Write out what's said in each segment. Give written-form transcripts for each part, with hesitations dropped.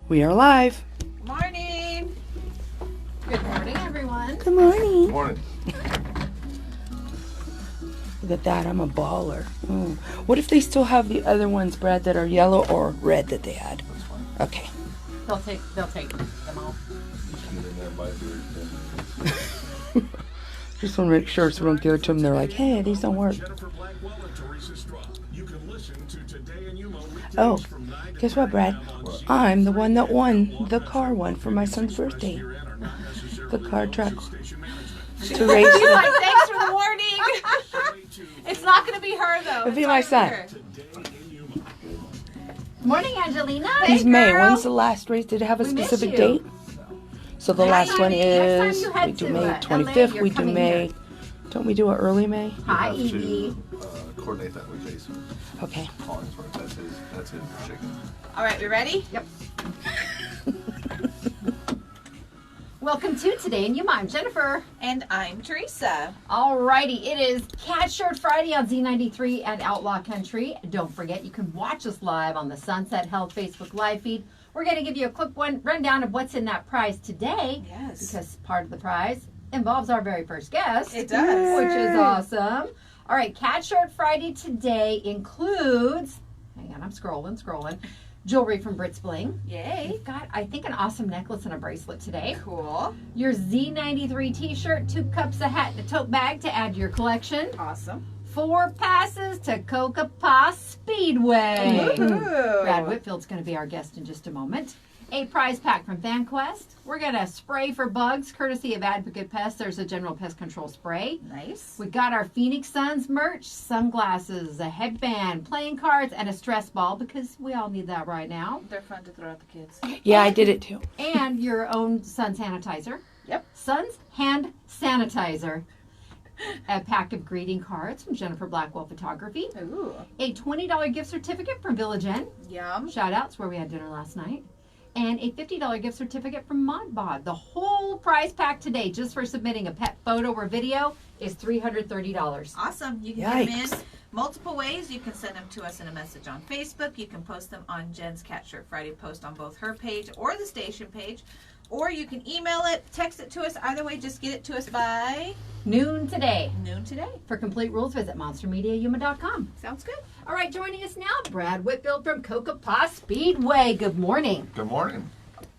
We are live. Morning. Good morning, everyone. Good morning. Morning. Look at that. I'm a baller. What if they still have the other ones, Brad, that are yellow or red that they had? That's fine. Okay. They'll take them all. Just get in there and buy beer. Just want to make sure so we don't give it to them. They're like, hey, these don't work. Jennifer, Blackwell and Theresa. You can listen to Today in Yuma weekdays Oh, from 9 to guess what, 10 Brad? on I'm the one that won the car one for my son's birthday. The car truck. To race. She's like, thanks for the warning. It's not going to be her, though. It'll be my son. Morning, Angelina. He's May. girl. When's the last race? Did it have a We miss specific you. date? So the last one Next time is, you head we do to, May LA, 25th, you're we do coming May, here. don't we do it early May? Hi, You have Evie. to coordinate that with Jason. Okay. Collinsworth. That's his chicken. All right, we ready? Yep. Welcome to Today in Yuma. I'm Jennifer. And I'm Theresa. Alrighty, it is Cat Shirt Friday on Z93 and Outlaw Country. Don't forget, you can watch us live on the Sunset Health Facebook live feed. We're going to give you a quick rundown of what's in that prize today. Yes. Because part of the prize involves our very first guest. It does. Which is awesome. All right, Cat Shirt Friday today includes, hang on, I'm scrolling, jewelry from Brits Bling. Yay. We've got, I think, an awesome necklace and a bracelet today. Cool. Your Z93 t-shirt, 2 cups, a hat, and a tote bag to add to your collection. Awesome. 4 passes to Coca-Cola Speedway. Ooh. Brad Whitfield's going to be our guest in just a moment. A prize pack from VanQuest. We're going to spray for bugs, courtesy of Advocate Pest. There's a general pest control spray. Nice. We got our Phoenix Suns merch, sunglasses, a headband, playing cards, and a stress ball because we all need that right now. They're fun to throw at the kids. Yeah, I did it too. And your own sun sanitizer. Yep. Sun's hand sanitizer. A pack of greeting cards from Jennifer Blackwell Photography. Ooh. A $20 gift certificate from Village Inn. Yum. Shout outs where we had dinner last night. And a $50 gift certificate from ModBod. The whole prize pack today, just for submitting a pet photo or video, is $330. Awesome. You can get them Yikes. in multiple ways. You can send them to us in a message on Facebook. You can post them on Jen's Cat Shirt Friday post on both her page or the station page. Or you can email it, text it to us. Either way, just get it to us by Noon today. noon today. For complete rules, visit monstermediayuma.com. Sounds good. All right, joining us now, Brad Whitfield from Coca-Cola Speedway. Good morning. Good morning.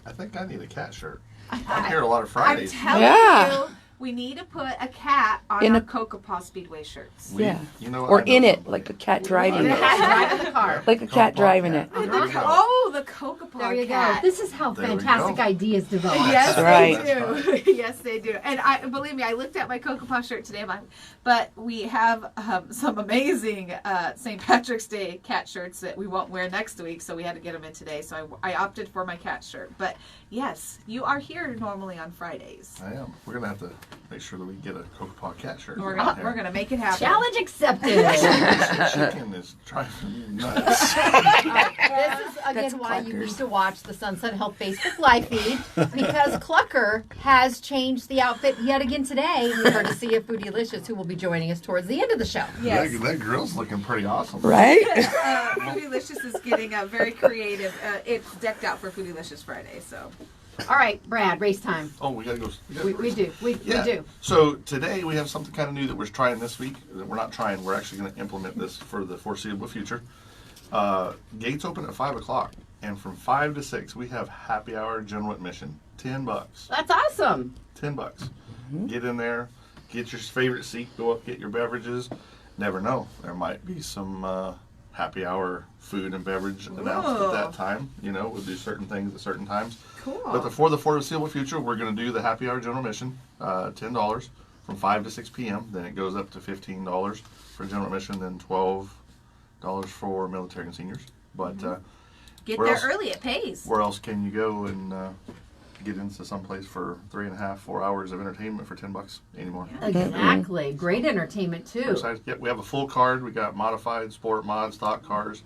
I think I need a cat shirt. I'm here a lot of I'm Fridays. telling Yeah. you, we need to put a cat on In our a- Coca-Cola Speedway shirts. Yeah. You know, Or I know in it, somebody. like a cat driving The it. cat driving the car. Like a cat driving it. There The we go. Oh, the Coca-Cola There you cat. go. This is how There we fantastic go. ideas develop. Yes, That's right. they do. Yes, they do. And I believe me, I looked at my Coca-Cola shirt today. But we have some amazing St. Patrick's Day cat shirts that we won't wear next week, so we had to get them in today. So I opted for my cat shirt. But yes, you are here normally on Fridays. I am. We're gonna have to make sure that we get a Coca-Cola cat shirt. We're gonna make it happen. Challenge accepted. This chicken is driving me nuts. This is, again, That's why you Cluckers. need to watch the Sunset Health Facebook live feed, because Clucker has changed the outfit yet again today. We heard to see a Foodylicious, who will be joining us towards the end of the show. Yes. That grill's looking pretty awesome. Right? Foodylicious is getting very creative. It's decked out for Foodylicious Friday, so. All right, Brad, race time. Oh, we gotta go. We do. We do. So today we have something kind of new that we're trying this week. We're not trying. We're actually going to implement this for the foreseeable future. Gates open at 5 o'clock, and from 5 to 6 we have happy hour general admission. $10. That's awesome. $10. Get in there, get your favorite seat, go up, get your beverages. Never know, there might be some happy hour food and beverage announced at that time. You know, we'll do certain things at certain times. Cool. But for the foreseeable future, we're going to do the happy hour general admission, $10 from 5 to 6 p.m. Then it goes up to $15 for general admission, then $12 for military and seniors. But Get Where there else? early, it pays. where else can you go and get into someplace for 3.5, 4 hours of entertainment for $10 anymore? Exactly. Great entertainment, too. Besides, yeah, we have a full card. We got modified, sport, mod, stock cars.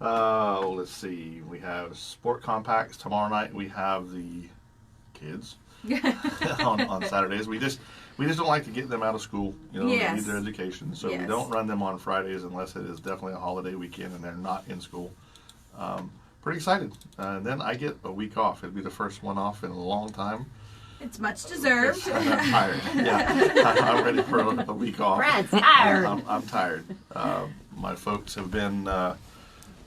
Let's see. We have sport compacts tomorrow night. We have the kids on Saturdays. We just don't like to get them out of school. You know, they Yes. need their education, so we Yes. don't run them on Fridays unless it is definitely a holiday weekend and they're not in school. pretty excited. And then I get a week off. It'll be the first one off in a long time. It's much deserved. I'm tired. Yeah, I'm ready for a week off. Brad's tired. I'm tired. My folks have been.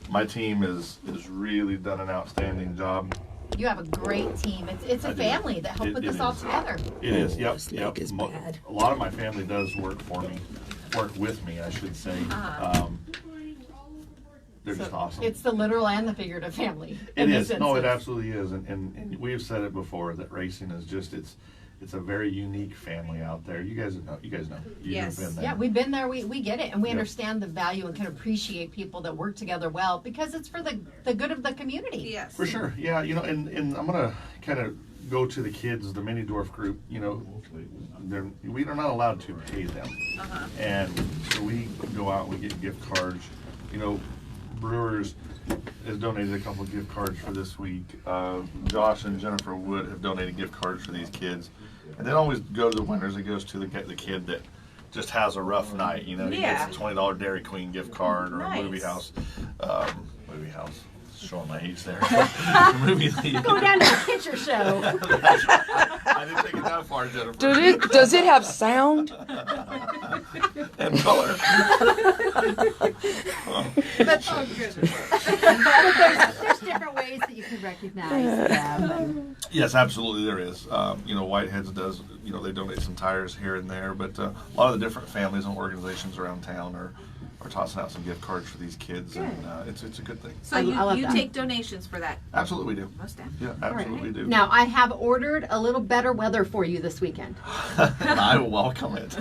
My team is really done an outstanding job. You have a great team. It's a family that helped put this all together. It is. Yep. This leg is bad. A lot of my family does work with me, I should say. They're just awesome. It's the literal and the figurative family. It is. No, it absolutely is. And we've said it before that racing is just it's a very unique family out there. You guys know. You've Yes. been there. Yeah, we've been there. We get it, and we Yep. understand the value and can appreciate people that work together well because it's for the good of the community. Yes. For sure. Yeah. And I'm gonna kind of go to the kids, the mini dwarf group. We are not allowed to pay them, and so we go out and we get gift cards. Brewers has donated a couple of gift cards for this week. Josh and Jennifer Wood have donated gift cards for these kids. And they don't always go to the winners. It goes to the kid that just has a rough night. He gets a $20 Dairy Queen gift card or Nice. a movie house. Showing my age there. Movie Go down to the picture show. I didn't take it that far, Jennifer. Does it have sound? And color. Oh, goodness. There's different ways that you can recognize them. Yes, absolutely there is. Whiteheads does, they donate some tires here and there, but a lot of the different families and organizations around town are tossing out some gift cards for these kids, and it's a good thing. So I love you that. take donations for that? Absolutely we do. Most definitely. Yeah, absolutely do. Now, I have ordered a little better weather for you this weekend. And I welcome it.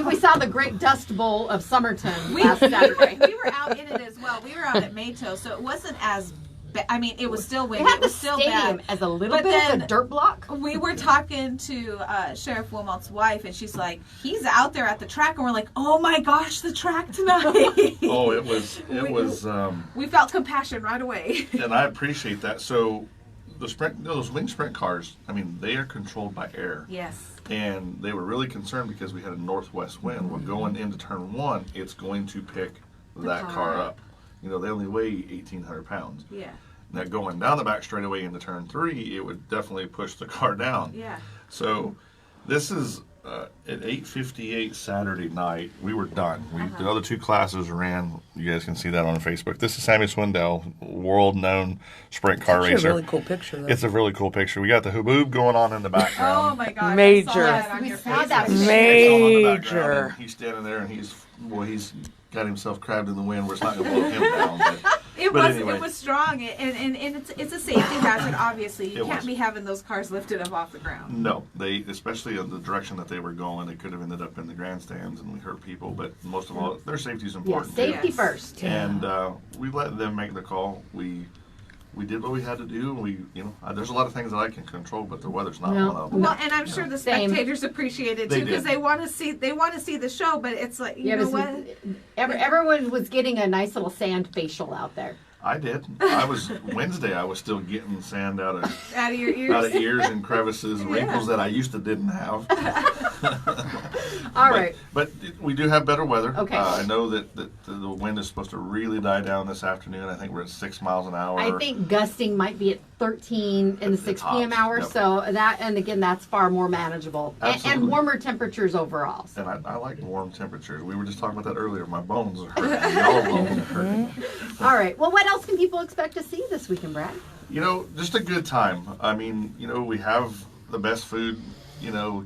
We saw the great Dust Bowl of Somerton last Saturday. We were out in it as well. We were out at Mato, so it wasn't as bad. I mean, it was still They windy. had It the was still stadium bad. as a little But bit of then- a dirt block. We were talking to Sheriff Wilmot's wife, and she's like, "He's out there at the track," and we're like, "Oh my gosh, the track tonight!" Oh, it was. We felt compassion right away. And I appreciate that. So, those wing sprint cars. I mean, they are controlled by air. Yes. And they were really concerned because we had a northwest wind. Well, going into turn one, it's going to pick that car up. They only weigh 1,800 pounds. Yeah. Now, going down the back straightaway into turn three, it would definitely push the car down. Yeah. So, this is at 8:58 Saturday night. We were done. The other two classes ran. You guys can see that on Facebook. This is Sammy Swindell, world-known sprint car It's racer. a really cool picture, though. It's a really cool picture. We got the haboob going on in the background. Oh my gosh. Major. I saw that on We your saw that. Facebook. It's all in the background, Major. and he's standing there, and he's got himself crabbed in the wind where it's not going to blow him down. But It But was anyway. it was strong, and it's a safety hazard. Obviously, you It can't was. be having those cars lifted up off the ground. no, they, especially in the direction that they were going, they could have ended up in the grandstands and we hurt people. But most of all, their safety is Yeah, important. safety Yes. first. And we let them make the call. We did what we had to do. There's a lot of things that I can control, but the weather's not No. one of them. Well, and I'm sure the Same. spectators appreciate it They too because did. they want to see the show. But it's like you know what? Everyone was getting a nice little sand facial out there. I did. Wednesday. I was still getting sand out of Out of your ears. ears and crevices, wrinkles that I used to didn't have. All right. But we do have better weather. Okay. I know that the wind is supposed to really die down this afternoon. I think we're at 6 miles an hour. I think gusting might be at 13 in the At 6 tops, p.m. hour, yep. so and again, that's far more manageable. And Absolutely. warmer temperatures overall. So. And I like warm temperatures. We were just talking about that earlier. My bones are hurting. Y'all bones are hurting. All right. Well, what else can people expect to see this weekend, Brad? Just a good time. I mean, we have the best food,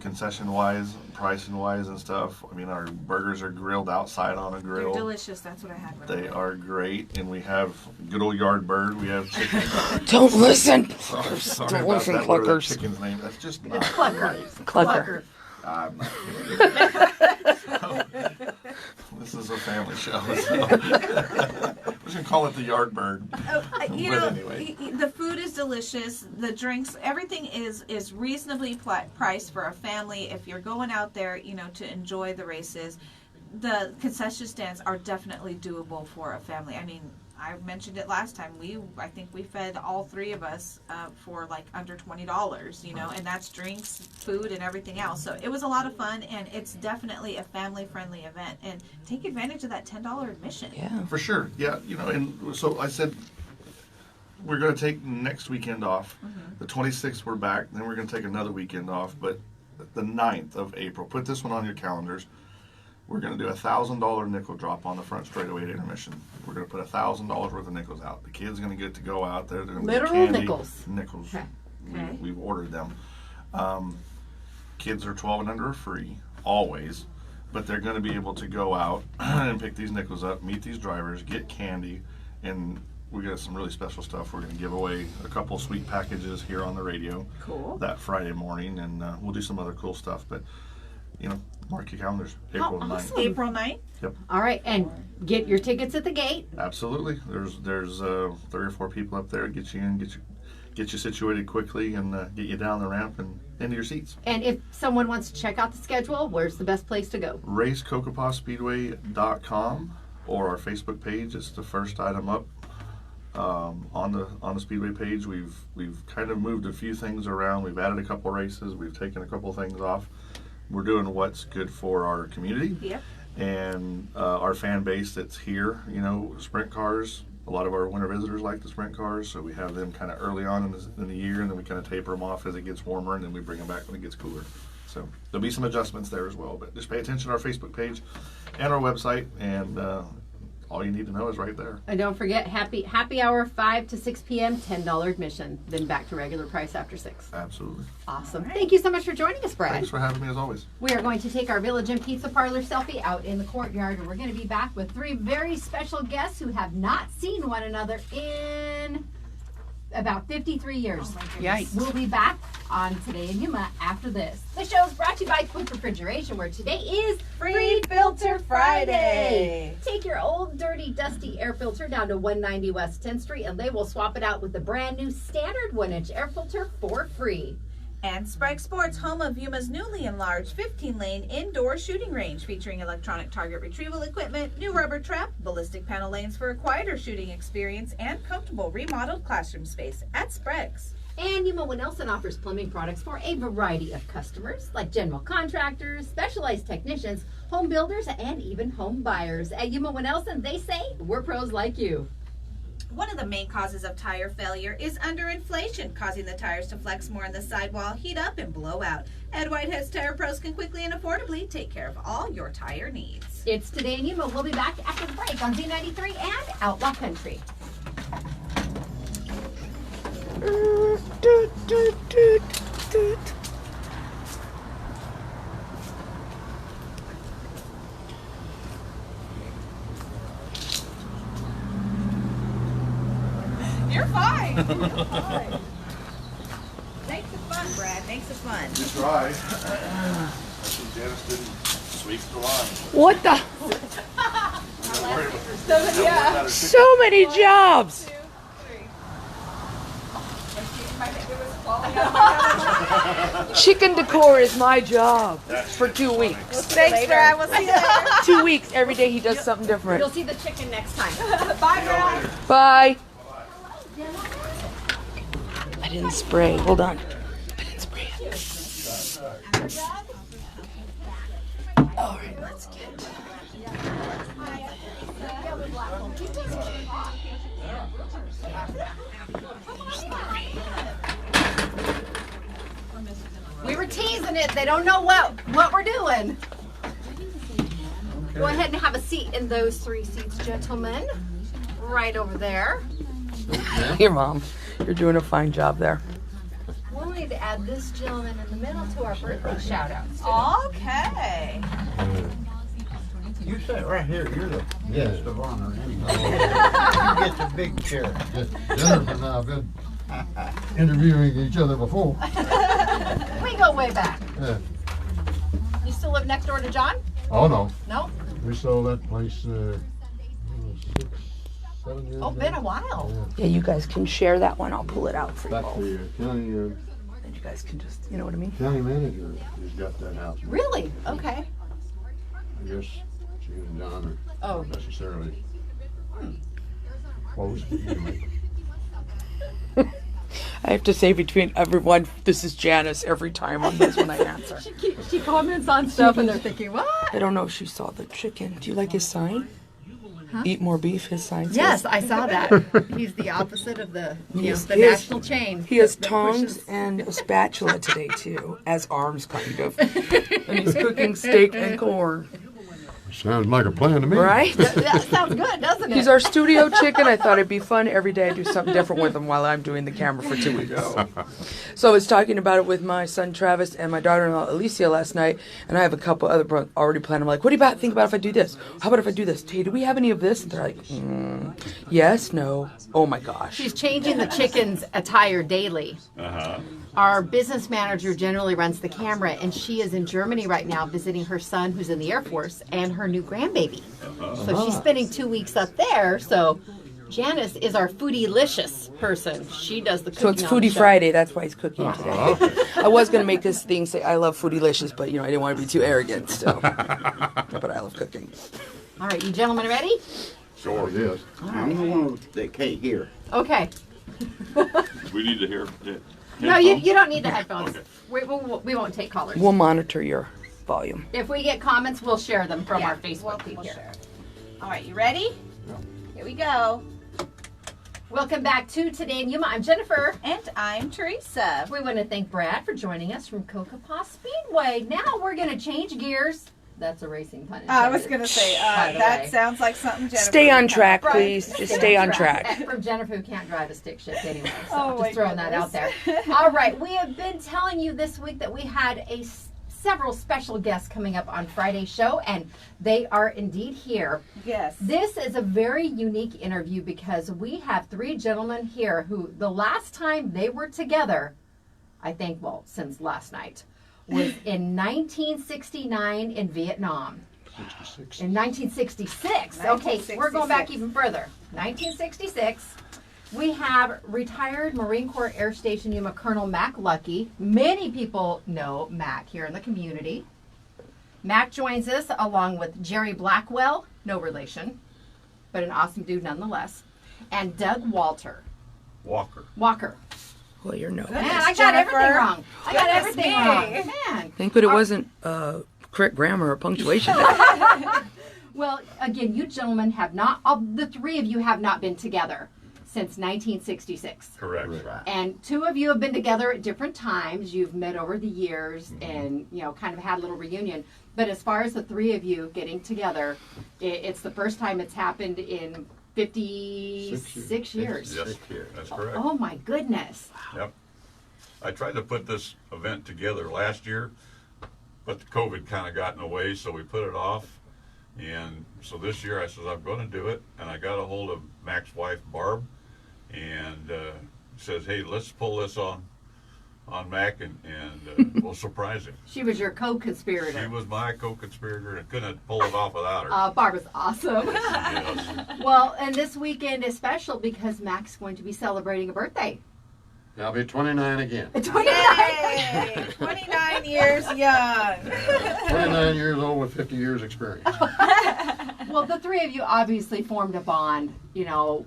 concession-wise, pricing-wise and stuff. I mean, our burgers are grilled outside on a They're grill. delicious. That's what I had. They are great. And we have good old yard bird. We have chicken. Don't listen. Sorry Don't about listen, that. Whatever that cluckers. chicken's name. That's just not It's Clucker. right. Clucker. I'm not kidding. This is a family show. So. We're just going to call it the yard bird. But anyway. The food is delicious. The drinks, everything is reasonably priced for a family. If you're going out there, to enjoy the races, the concession stands are definitely doable for a family. I mean, I mentioned it last time. I think we fed all three of us for like under $20, and that's drinks, food, and everything else. So it was a lot of fun, and it's definitely a family-friendly event. And take advantage of that $10 admission. Yeah. For sure. Yeah. And so I said, we're going to take next weekend off. The 26th we're back. Then we're going to take another weekend off. But the 9th of April, put this one on your calendars. We're going to do a $1,000 nickel drop on the front straightaway at intermission. We're going to put $1,000 worth of nickels out. The kids are going to get to go out there. They're going to Literal candy, nickels. Nickels. Okay. Okay. We've ordered them. Kids are 12 and under are free, always. But they're going to be able to go out and pick these nickels up, meet these drivers, get candy, and we got some really special stuff. We're going to give away a couple sweet packages here on the radio that Friday morning, and we'll do some other cool stuff. But, you know, mark your calendars, April 9th. awesome. April 9th? Yep, All right, and get your tickets at the gate. absolutely. There's 3 or 4 people up there. Get you in, get you situated quickly, and get you down the ramp and into your seats. And if someone wants to check out the schedule, where's the best place to go? RaceCocopahSpeedway.com or our Facebook page. It's the first item up on the Speedway page. We've kind of moved a few things around. We've added a couple races. We've taken a couple things off. We're doing what's good for our community and our fan base that's here. You know, sprint cars. A lot of our winter visitors like the sprint cars, so we have them kind of early on in the year, and then we kind of taper them off as it gets warmer, and then we bring them back when it gets cooler. So there'll be some adjustments there as well, but just pay attention to our Facebook page and our website, and all you need to know is right there. And don't forget, happy hour 5 to 6 p.m., $10 admission, then back to regular price after 6. Absolutely. Awesome. Thank you so much for joining us, Brad. Thanks for having me as always. We are going to take our Village and Pizza Parlor selfie out in the courtyard, and we're going to be back with 3 very special guests who have not seen one another in about 53 years. Yikes. We'll be back on Today in Yuma after this. The show is brought to you by Quick Refrigeration, where today is Free Filter Friday. Take your old, dirty, dusty air filter down to 190 West 10th Street, and they will swap it out with the brand new standard 1-inch air filter for free. And Sprague Sports, home of Yuma's newly enlarged 15-lane indoor shooting range featuring electronic target retrieval equipment, new rubber trap, ballistic panel lanes for a quieter shooting experience, and comfortable remodeled classroom space at Sprague's. And Yuma Nelson offers plumbing products for a variety of customers, like general contractors, specialized technicians, home builders, and even home buyers. At Yuma Nelson, they say, we're pros like you. One of the main causes of tire failure is underinflation, causing the tires to flex more in the sidewall, heat up, and blow out. Ed Whitehead's Tire Pros can quickly and affordably take care of all your tire needs. It's Today in Yuma. We'll be back after the break on Z93 and Outlaw Country. You're fine. You're fine. Makes it fun, Brad. Makes it fun. You try. I think Janice didn't sweep the line. What the? Yeah. So many jobs. 2, 3. My finger was falling out of my Chicken decor is my job for 2 weeks. Thanks, Brad. We'll see you later. 2 weeks. Every day he does something different. You'll see the chicken next time. Bye, Brad. Bye. I didn't spray. Hold on. I didn't spray it. All right, let's get. We were teasing it. They don't know what we're doing. Go ahead and have a seat in those 3 seats, gentlemen. Right over there. Here, Mom. You're doing a fine job there. We'll need to add this gentleman in the middle to our birthday shout-outs. Okay. You sit right here. You're the guest of honor. Anyway. You get the big chair. Jennifer and I have been interviewing each other before. We go way back. Yeah. You still live next door to John? Oh no, No? we sold that place 6, 7 years Oh, ago. been a while. Yeah, you guys can share that one. I'll pull it out for you Back both. the county And you guys can just, you know what I mean? county manager has got that house. Really? Okay. I guess she and John are Oh. not necessarily close. Anyway. I have to say between everyone, this is Janice every time on this when I answer. She comments on stuff and they're thinking, what? I don't know if she saw the chicken. Do you like his sign? Eat more beef, his sign says. Yes, I saw that. He's the opposite of the Yes, the he is. national chain. He has that tongs pushes. and a spatula today, too, as arms, kind of. And he's cooking steak and corn. Sounds like a plan to me. Right? That sounds good, doesn't it? He's our studio chicken. I thought it'd be fun every day I do something different with him while I'm doing the camera for 2 weeks. So I was talking about it with my son Travis and my daughter-in-law Alicia last night, and I have a couple other already planned. I'm like, what do you think about if I do this? How about if I do this? Hey, do we have any of this? And they're like, yes, no. Oh my gosh. She's changing the chicken's attire daily. Our business manager generally runs the camera, and she is in Germany right now visiting her son, who's in the Air Force, and her new grandbaby. So she's spending 2 weeks up there. So Janice is our foodie-licious person. She does the cooking. So it's on the Foodie show. Friday. That's why he's cooking today. I was going to make this thing say I love Foodie-licious, but, I didn't want to be too arrogant. So. But I love cooking. All right, you gentlemen ready? Sure, yes. I'm the one that can't hear. Okay. We need to hear. No, you don't need the headphones. Okay. We won't take callers. We'll monitor your volume. If we get comments, we'll share them from our Facebook feed we'll here. share it. All right, you ready? Here we go. Welcome back to Today in Yuma. I'm Jennifer. And I'm Theresa. We want to thank Brad for joining us from Kokopah Speedway. Now we're going to change gears. That's a racing pun. I was going to say, By the that way. sounds like something Jennifer Stay on would track, have. please. Just stay on track. From Jennifer, who can't drive a stick shift anyway. So Oh, my just throwing that out there. goodness. All right. We have been telling you this week that we had several special guests coming up on Friday's show, and they are indeed here. Yes. This is a very unique interview because we have three gentlemen here who the last time they were together, I think, well, since last night, was in 1969 in Vietnam. 66. In 1966. Okay, we're going back even further. 1966. We have retired Marine Corps Air Station Yuma Colonel Mack Luckie. Many people know Mack here in the community. Mack joins us along with Jerry Blackwell, no relation, but an awesome dude nonetheless, and Doug Walker. Walker. Well, you're no. Man, I got everything Jennifer. wrong. I got Goodness everything me. wrong. Man. Thank God it wasn't correct grammar or punctuation. Well, again, you gentlemen have not, the three of you have not been together since 1966. Correct. And two of you have been together at different times. You've met over the years and, kind of had a little reunion. But as far as the three of you getting together, it's the first time it's happened in 56 years. Yes, that's correct. Oh, my goodness. Yep. I tried to put this event together last year, but the COVID kind of got in the way, so we put it off. And so this year I said, I'm going to do it. And I got a hold of Mac's wife, Barb, and says, hey, let's pull this on Mac and we'll surprise him. She was your co-conspirator. She was my co-conspirator and couldn't pull it off without her. Barb is awesome. Yes. Well, and this weekend is special because Mac's going to be celebrating a birthday. I'll be 29 again. 29. Yay! 29 years young. 29 years old with 50 years experience. Well, the three of you obviously formed a bond,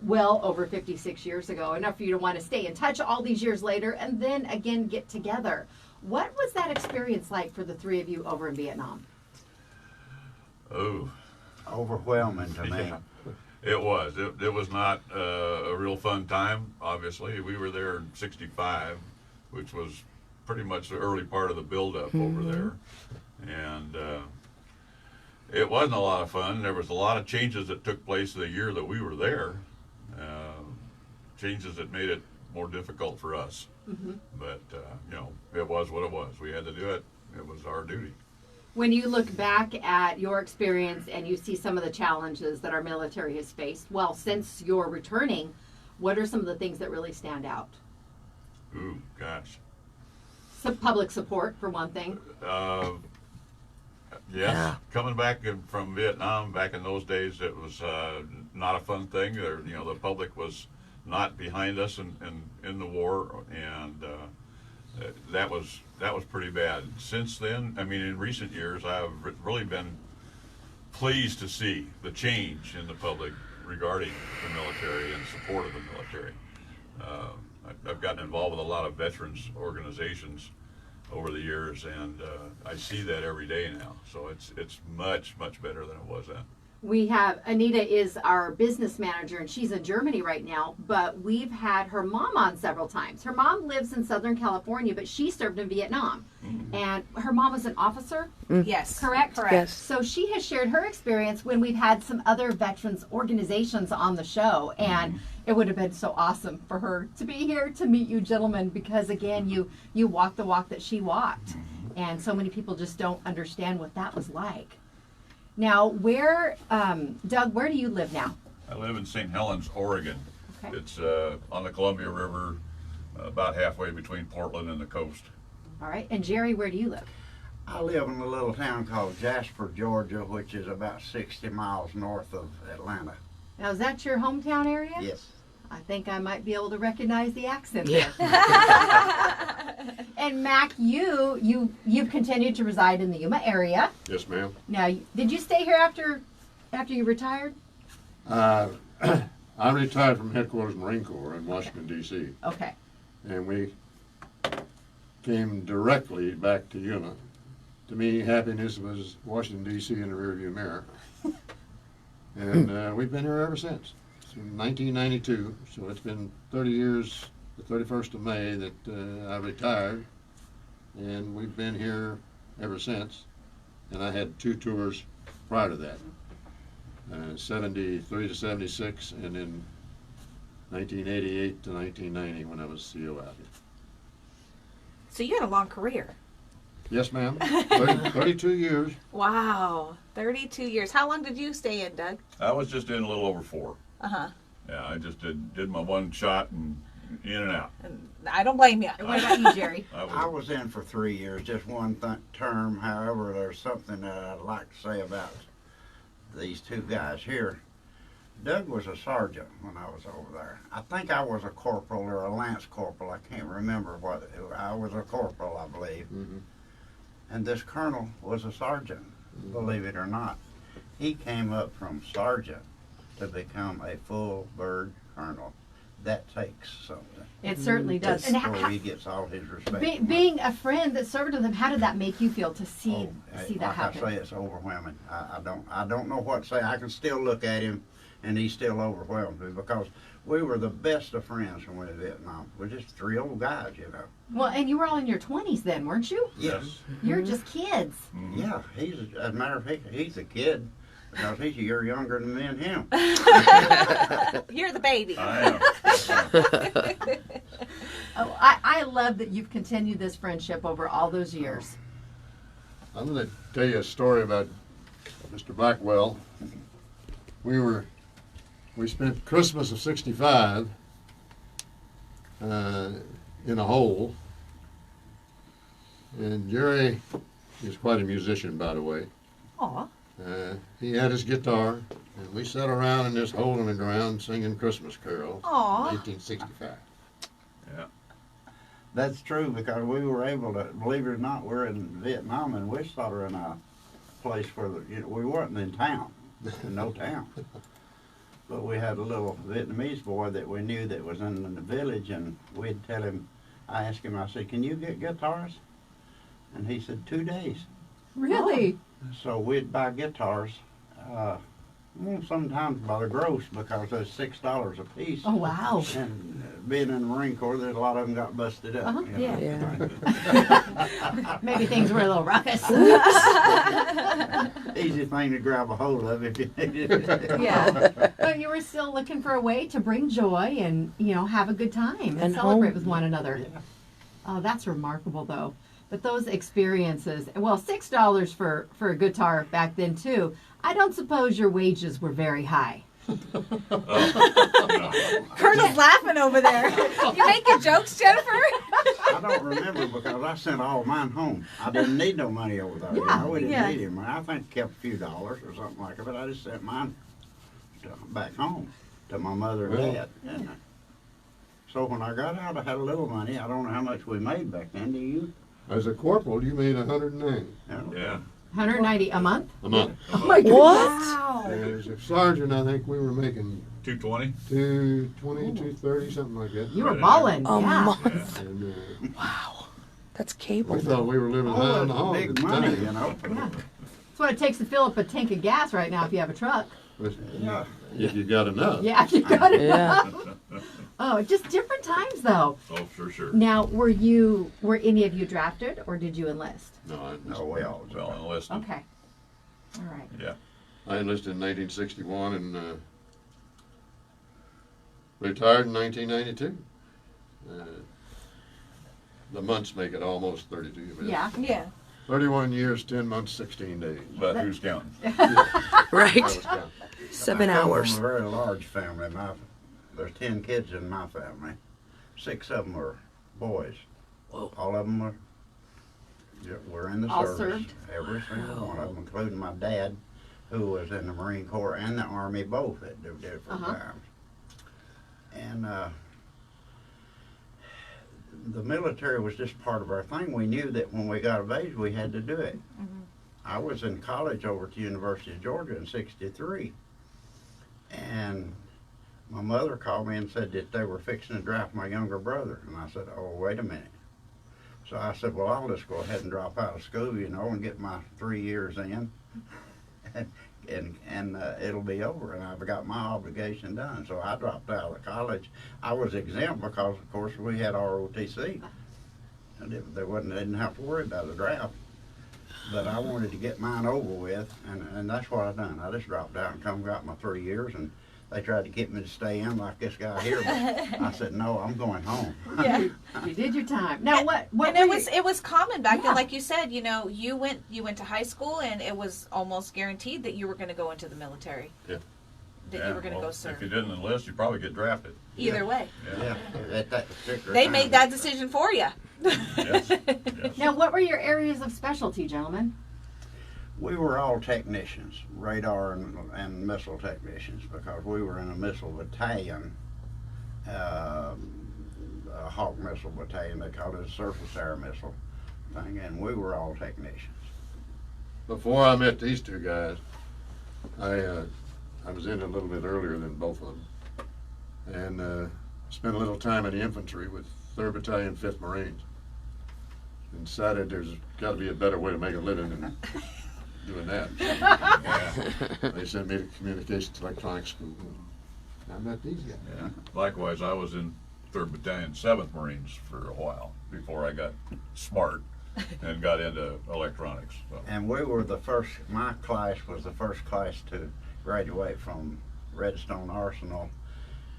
well over 56 years ago, enough for you to want to stay in touch all these years later and then again get together. What was that experience like for the three of you over in Vietnam? Oh, Overwhelming to me. yeah. It was. It was not a real fun time, obviously. We were there in 65, which was pretty much the early part of the buildup over there. And it wasn't a lot of fun. There was a lot of changes that took place the year that we were there. Changes that made it more difficult for us. But, it was what it was. We had to do it. It was our duty. When you look back at your experience and you see some of the challenges that our military has faced, well, since you're returning, what are some of the things that really stand out? Ooh, gosh. Some public support, for one thing. Yes, coming back from Vietnam, back in those days, it was not a fun thing. The public was not behind us in the war, and that was pretty bad. Since then, in recent years, I've really been pleased to see the change in the public regarding the military and support of the military. I've gotten involved with a lot of veterans organizations over the years, and I see that every day now. So it's much, much better than it was then. We have Anita is our business manager, and she's in Germany right now. But we've had her mom on several times. Her mom lives in Southern California, but she served in Vietnam, and her mom was an officer. Yes. Correct. Yes. So she has shared her experience when we've had some other veterans organizations on the show, and it would have been so awesome for her to be here to meet you gentlemen, because again, you walked the walk that she walked, and so many people just don't understand what that was like. Now, Doug, where do you live now? I live in St. Helens, Oregon. Okay. It's on the Columbia River, about halfway between Portland and the coast. All right. And Jerry, where do you live? I live in a little town called Jasper, Georgia, which is about 60 miles north of Atlanta. Now, is that your hometown area? Yes. I think I might be able to recognize the accent Yeah. there. And Mac, you've continued to reside in the Yuma area. Yes, ma'am. Now, did you stay here after you retired? I retired from headquarters Marine Corps in Washington, D.C., Okay. and we came directly back to Yuma. To me, happiness was Washington, D.C. in the rearview mirror. And we've been here ever since. Since 1992, so it's been 30 years, the 31st of May, that I retired, and we've been here ever since. And I had 2 tours prior to that, 73 to 76, and then 1988 to 1990 when I was CO out here. So you had a long career. Yes, ma'am. 32 years. Wow. 32 years. How long did you stay in, Doug? I was just in a little over 4. Uh-huh. Yeah, I just did my one shot and in and out. And I don't blame you. And what about you, Jerry? I was in for 3 years, just one term. However, there's something that I'd like to say about these 2 guys here. Doug was a sergeant when I was over there. I think I was a corporal or a lance corporal. I can't remember what. I was a corporal, I believe. Mm-hmm. And this colonel was a sergeant, believe it or not. He came up from sergeant to become a full bird colonel. That takes something. It certainly does. And Before he gets all his respect. being a friend that served with them, how did that make you feel to see that like happen? I say, it's overwhelming. I don't know what to say. I can still look at him, and he still overwhelms me, because we were the best of friends when we were in Vietnam. We're just 3 old guys, you know. Well, and you were all in your 20s then, weren't you? Yes. You're just kids. Yeah, as a matter of fact, he's a kid, because he's a year younger than me and him. You're the baby. I am. Oh, I love that you've continued this friendship over all those years. I'm going to tell you a story about Mr. Blackwell. We spent Christmas of '65 in a hole, and Jerry is quite a musician, by the way. Aw. He had his guitar, and we sat around in this hole in the ground singing Christmas carols Aw. in 1865. Yeah. That's true, because we were able to, believe it or not, we're in Vietnam, and we're sort of in a place where we weren't in town, in no town. But we had a little Vietnamese boy that we knew that was in the village, and we'd tell him, I asked him, I said, can you get guitars? And he said, 2 days. Really? So we'd buy guitars, sometimes by the gross, because they're $6 a piece. Oh, wow. And being in the Marine Corps, a lot of them got busted up. Uh-huh. You know? Yeah. Maybe things were a little ruckus. Easy thing to grab a hold of if you needed it. Yeah. But you were still looking for a way to bring joy and, have a good time and celebrate home. with one another. Yeah. Oh, that's remarkable, though. But those experiences, well, $6 for a guitar back then, too. I don't suppose your wages were very high. Colonel's laughing over there. You making jokes, Jennifer? I don't remember, because I sent all mine home. I didn't need no money over there. Yeah, We didn't yeah. need him. I think kept a few dollars or something like that, but I just sent mine back home to my mother and dad. And so when I got out, I had a little money. I don't know how much we made back then. Do you? As a corporal, you made 109 Yeah. 190 a month? a month. Oh, my goodness. Wow. As a sergeant, I think we were making 220. 220, 230, something like that. You were balling. A Yeah. month. And Wow. That's cable. we thought we were living high on the hog at Big the money, time. you know. Yeah. That's what it takes to fill up a tank of gas right now if you have a truck. Yeah. If you got enough. Yeah, you got it. Yeah. Oh, just different times though. Oh, sure. Now, were any of you drafted or did you enlist? No, No, we all Well, enlisted. Okay. All right. Yeah. I enlisted in 1961 and retired in 1992. The months make it almost 32. But Yeah. Yeah. 31 years, 10 months, 16 days. But who's counting? I Right. was counting. 7 I come hours. from a very large family. There's 10 kids in my family. 6 of them are boys. Whoa. All of them were in the All service. served? Every single one of them, including my dad, who was in the Marine Corps and the Army, both at different times. And the military was just part of our thing. We knew that when we got of age, we had to do it. I was in college over at the University of Georgia in '63, and my mother called me and said that they were fixing to draft my younger brother. And I said, oh, wait a minute. So I said, well, I'll just go ahead and drop out of school, and get my 3 years in, and it'll be over, and I've got my obligation done. So I dropped out of college. I was exempt because, of course, we had ROTC. And they didn't have to worry about the draft. But I wanted to get mine over with, and that's what I done. I just dropped out and got my 3 years, and they tried to get me to stay in like this guy here, but I said, no, I'm going home. Yeah. You did your time. Now, what And were it was common back Yeah. then, like you said. You went to high school, and it was almost guaranteed that you were going to go into the military. Yeah. That you were going to well, go serve. If you didn't enlist, you probably get drafted. Either way, Yeah, at that particular they time. made that decision for you. Yes. Now, what were your areas of specialty, gentlemen? We were all technicians, radar and missile technicians, because we were in a missile battalion, a Hawk missile battalion. They called it a surface air missile thing, and we were all technicians. Before I met these two guys, I was in a little bit earlier than both of them, and spent a little time in the infantry with 3rd Battalion, 5th Marines, and decided there's got to be a better way to make a living than doing that. They sent me to communications electronics school. And I met these guys. Yeah. Likewise, I was in 3rd Battalion, 7th Marines for a while before I got smart and got into electronics. So. And we were the first, my class was the first class to graduate from Redstone Arsenal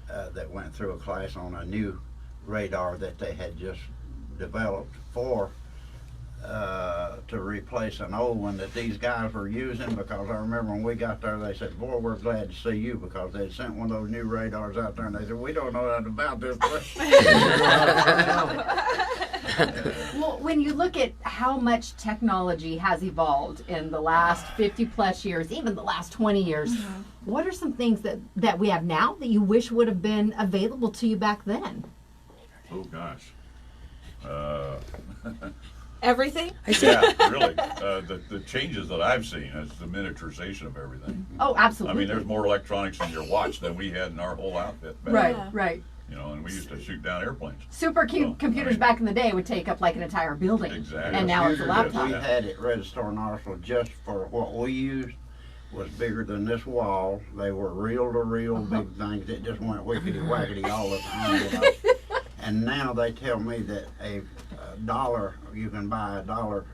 that went through a class on a new radar that they had just developed to replace an old one that these guys were using, because I remember when we got there, they said, boy, we're glad to see you, because they sent one of those new radars out there, and they said, we don't know nothing about this place. Well, when you look at how much technology has evolved in the last 50 plus years, even the last 20 years, what are some things that we have now that you wish would have been available to you back then? Oh gosh. Everything. Yeah, really. The changes that I've seen is the miniaturization of everything. Oh, I absolutely. mean, there's more electronics in your watch than we had in our whole outfit back Right, then. right. You know, and we used to shoot down airplanes. Computers back in the day would take up like an entire building. Exactly. And now it's a Yes. laptop. We had at Redstone Arsenal, just for what we used, was bigger than this wall. They were reel-to-reel big things that just went wickety-wackety all the time. And now they tell me that a dollar, you can buy a dollar,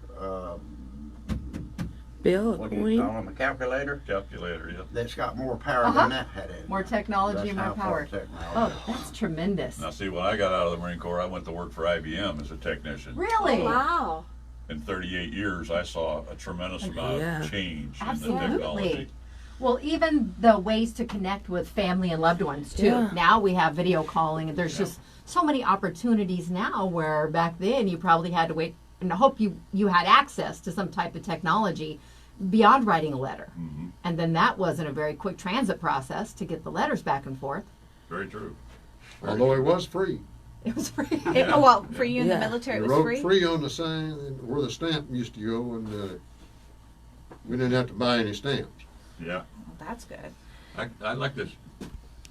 Bill, what a do you call coin. them, a calculator? Calculator, yeah. That's got more power than that had in it. More technology, That's more how power. far technology. Oh, that's tremendous. Now, see, when I got out of the Marine Corps, I went to work for IBM as a technician. Really? Wow. In 38 years, I saw a tremendous amount Yeah. of change in the Absolutely. technology. Well, even the ways to connect with family and loved ones too. Yeah. Now we have video calling, and there's Yeah. just so many opportunities now where back then you probably had to wait and hope you had access to some type of technology beyond writing a letter. Mm-hmm. And then that wasn't a very quick transit process to get the letters back and forth. Very true. Although it was free. It was free. Well, for you in Yeah. the military, You it was wrote free. free on the sign where the stamp used to go, and we didn't have to buy any stamps. Yeah. Well, that's good. I'd like to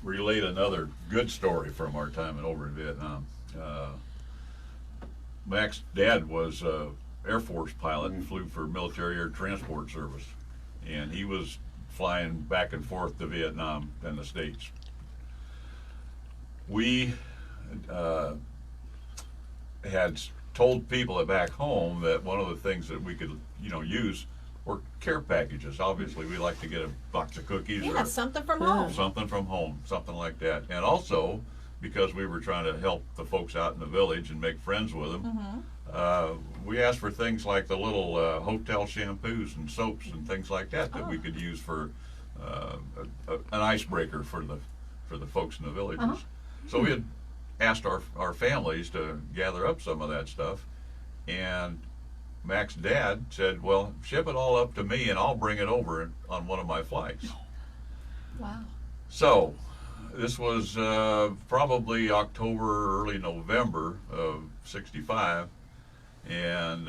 relate another good story from our time over in Vietnam. Mac's dad was Air Force pilot and flew for Military Air Transport Service. and he was flying back and forth to Vietnam and the States. We had told people back home that one of the things that we could, use were care packages. Obviously, we like to get a box of cookies Yeah, or something from home. something from home, something like that. And also, because we were trying to help the folks out in the village and make friends with them, we asked for things like the little hotel shampoos and soaps and things like that we could use for an icebreaker for the folks in the villages. So we had asked our families to gather up some of that stuff, and Mac's dad said, well, ship it all up to me and I'll bring it over on one of my flights. Wow. So this was probably October, early November of '65, and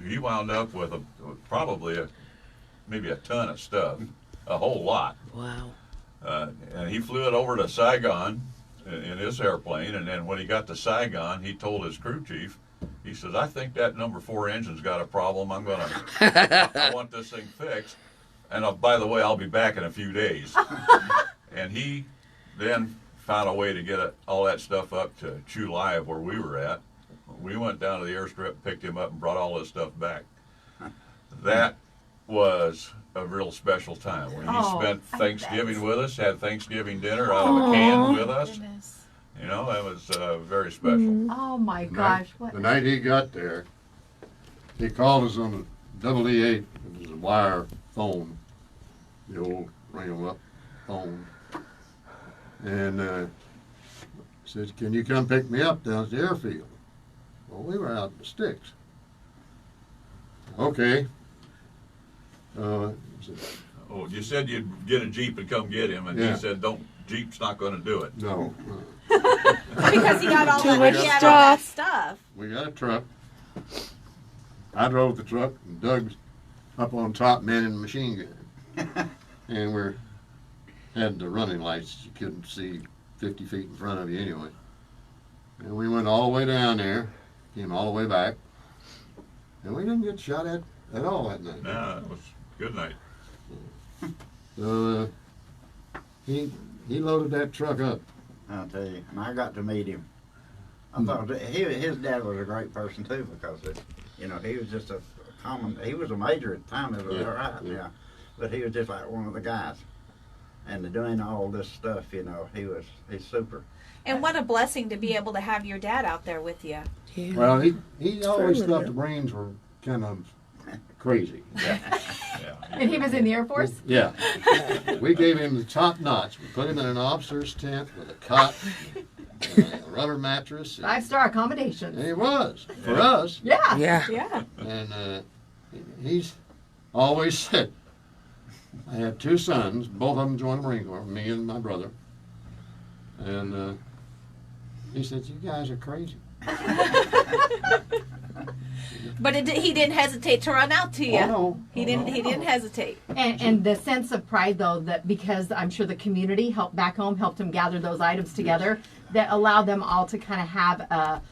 he wound up with probably maybe a ton of stuff, a whole lot. Wow. And he flew it over to Saigon in his airplane, and then when he got to Saigon, he told his crew chief, he says, I think that number 4 engine's got a problem. I want this thing fixed. And by the way, I'll be back in a few days. And he then found a way to get all that stuff up to Chu Live where we were at. We went down to the airstrip, picked him up, and brought all this stuff back. That was a real special time when he spent Thanksgiving with us, had Thanksgiving dinner out of a can with us. Goodness. That was very special. Oh my gosh! What? The night he got there, he called us on the EE8, it was a wire phone, the old ring-em-up phone, and said, can you come pick me up down at the airfield? Well, we were out in the sticks. Okay. Said, Oh, you said you'd get a Jeep and come get him, and he said, Jeep's not going to do it. no. Because he got all Too that, much he had all that stuff. stuff. We got a truck. I drove the truck, and Doug's up on top manning the machine gun. And we're had the running lights. You couldn't see 50 feet in front of you anyway. And we went all the way down there, came all the way back, and we didn't get shot at all that night. No, it was a good night. So he loaded that truck up. I'll tell you, and I got to meet him. I thought that his dad was a great person too, because he was just he was a major at the time. It was all right, yeah. But he was just like one of the guys, and doing all this stuff, he's super. And what a blessing to be able to have your dad out there with you. Yeah. Well, he always thought the Marines were kind of crazy. Yeah. And he was in the Air Force? Yeah. We gave him the top notch. We put him in an officer's tent with a cot, a rubber mattress. 5-star accommodations. And he was, for us. Yeah. Yeah. Yeah. And he's always said, I had 2 sons, both of them joined the Marine Corps, me and my brother. And he said, you guys are crazy. But he didn't hesitate to run out to you. Oh, no. He didn't hesitate. And the sense of pride, though, that because I'm sure the community helped him gather those items together, that allowed them all to kind of have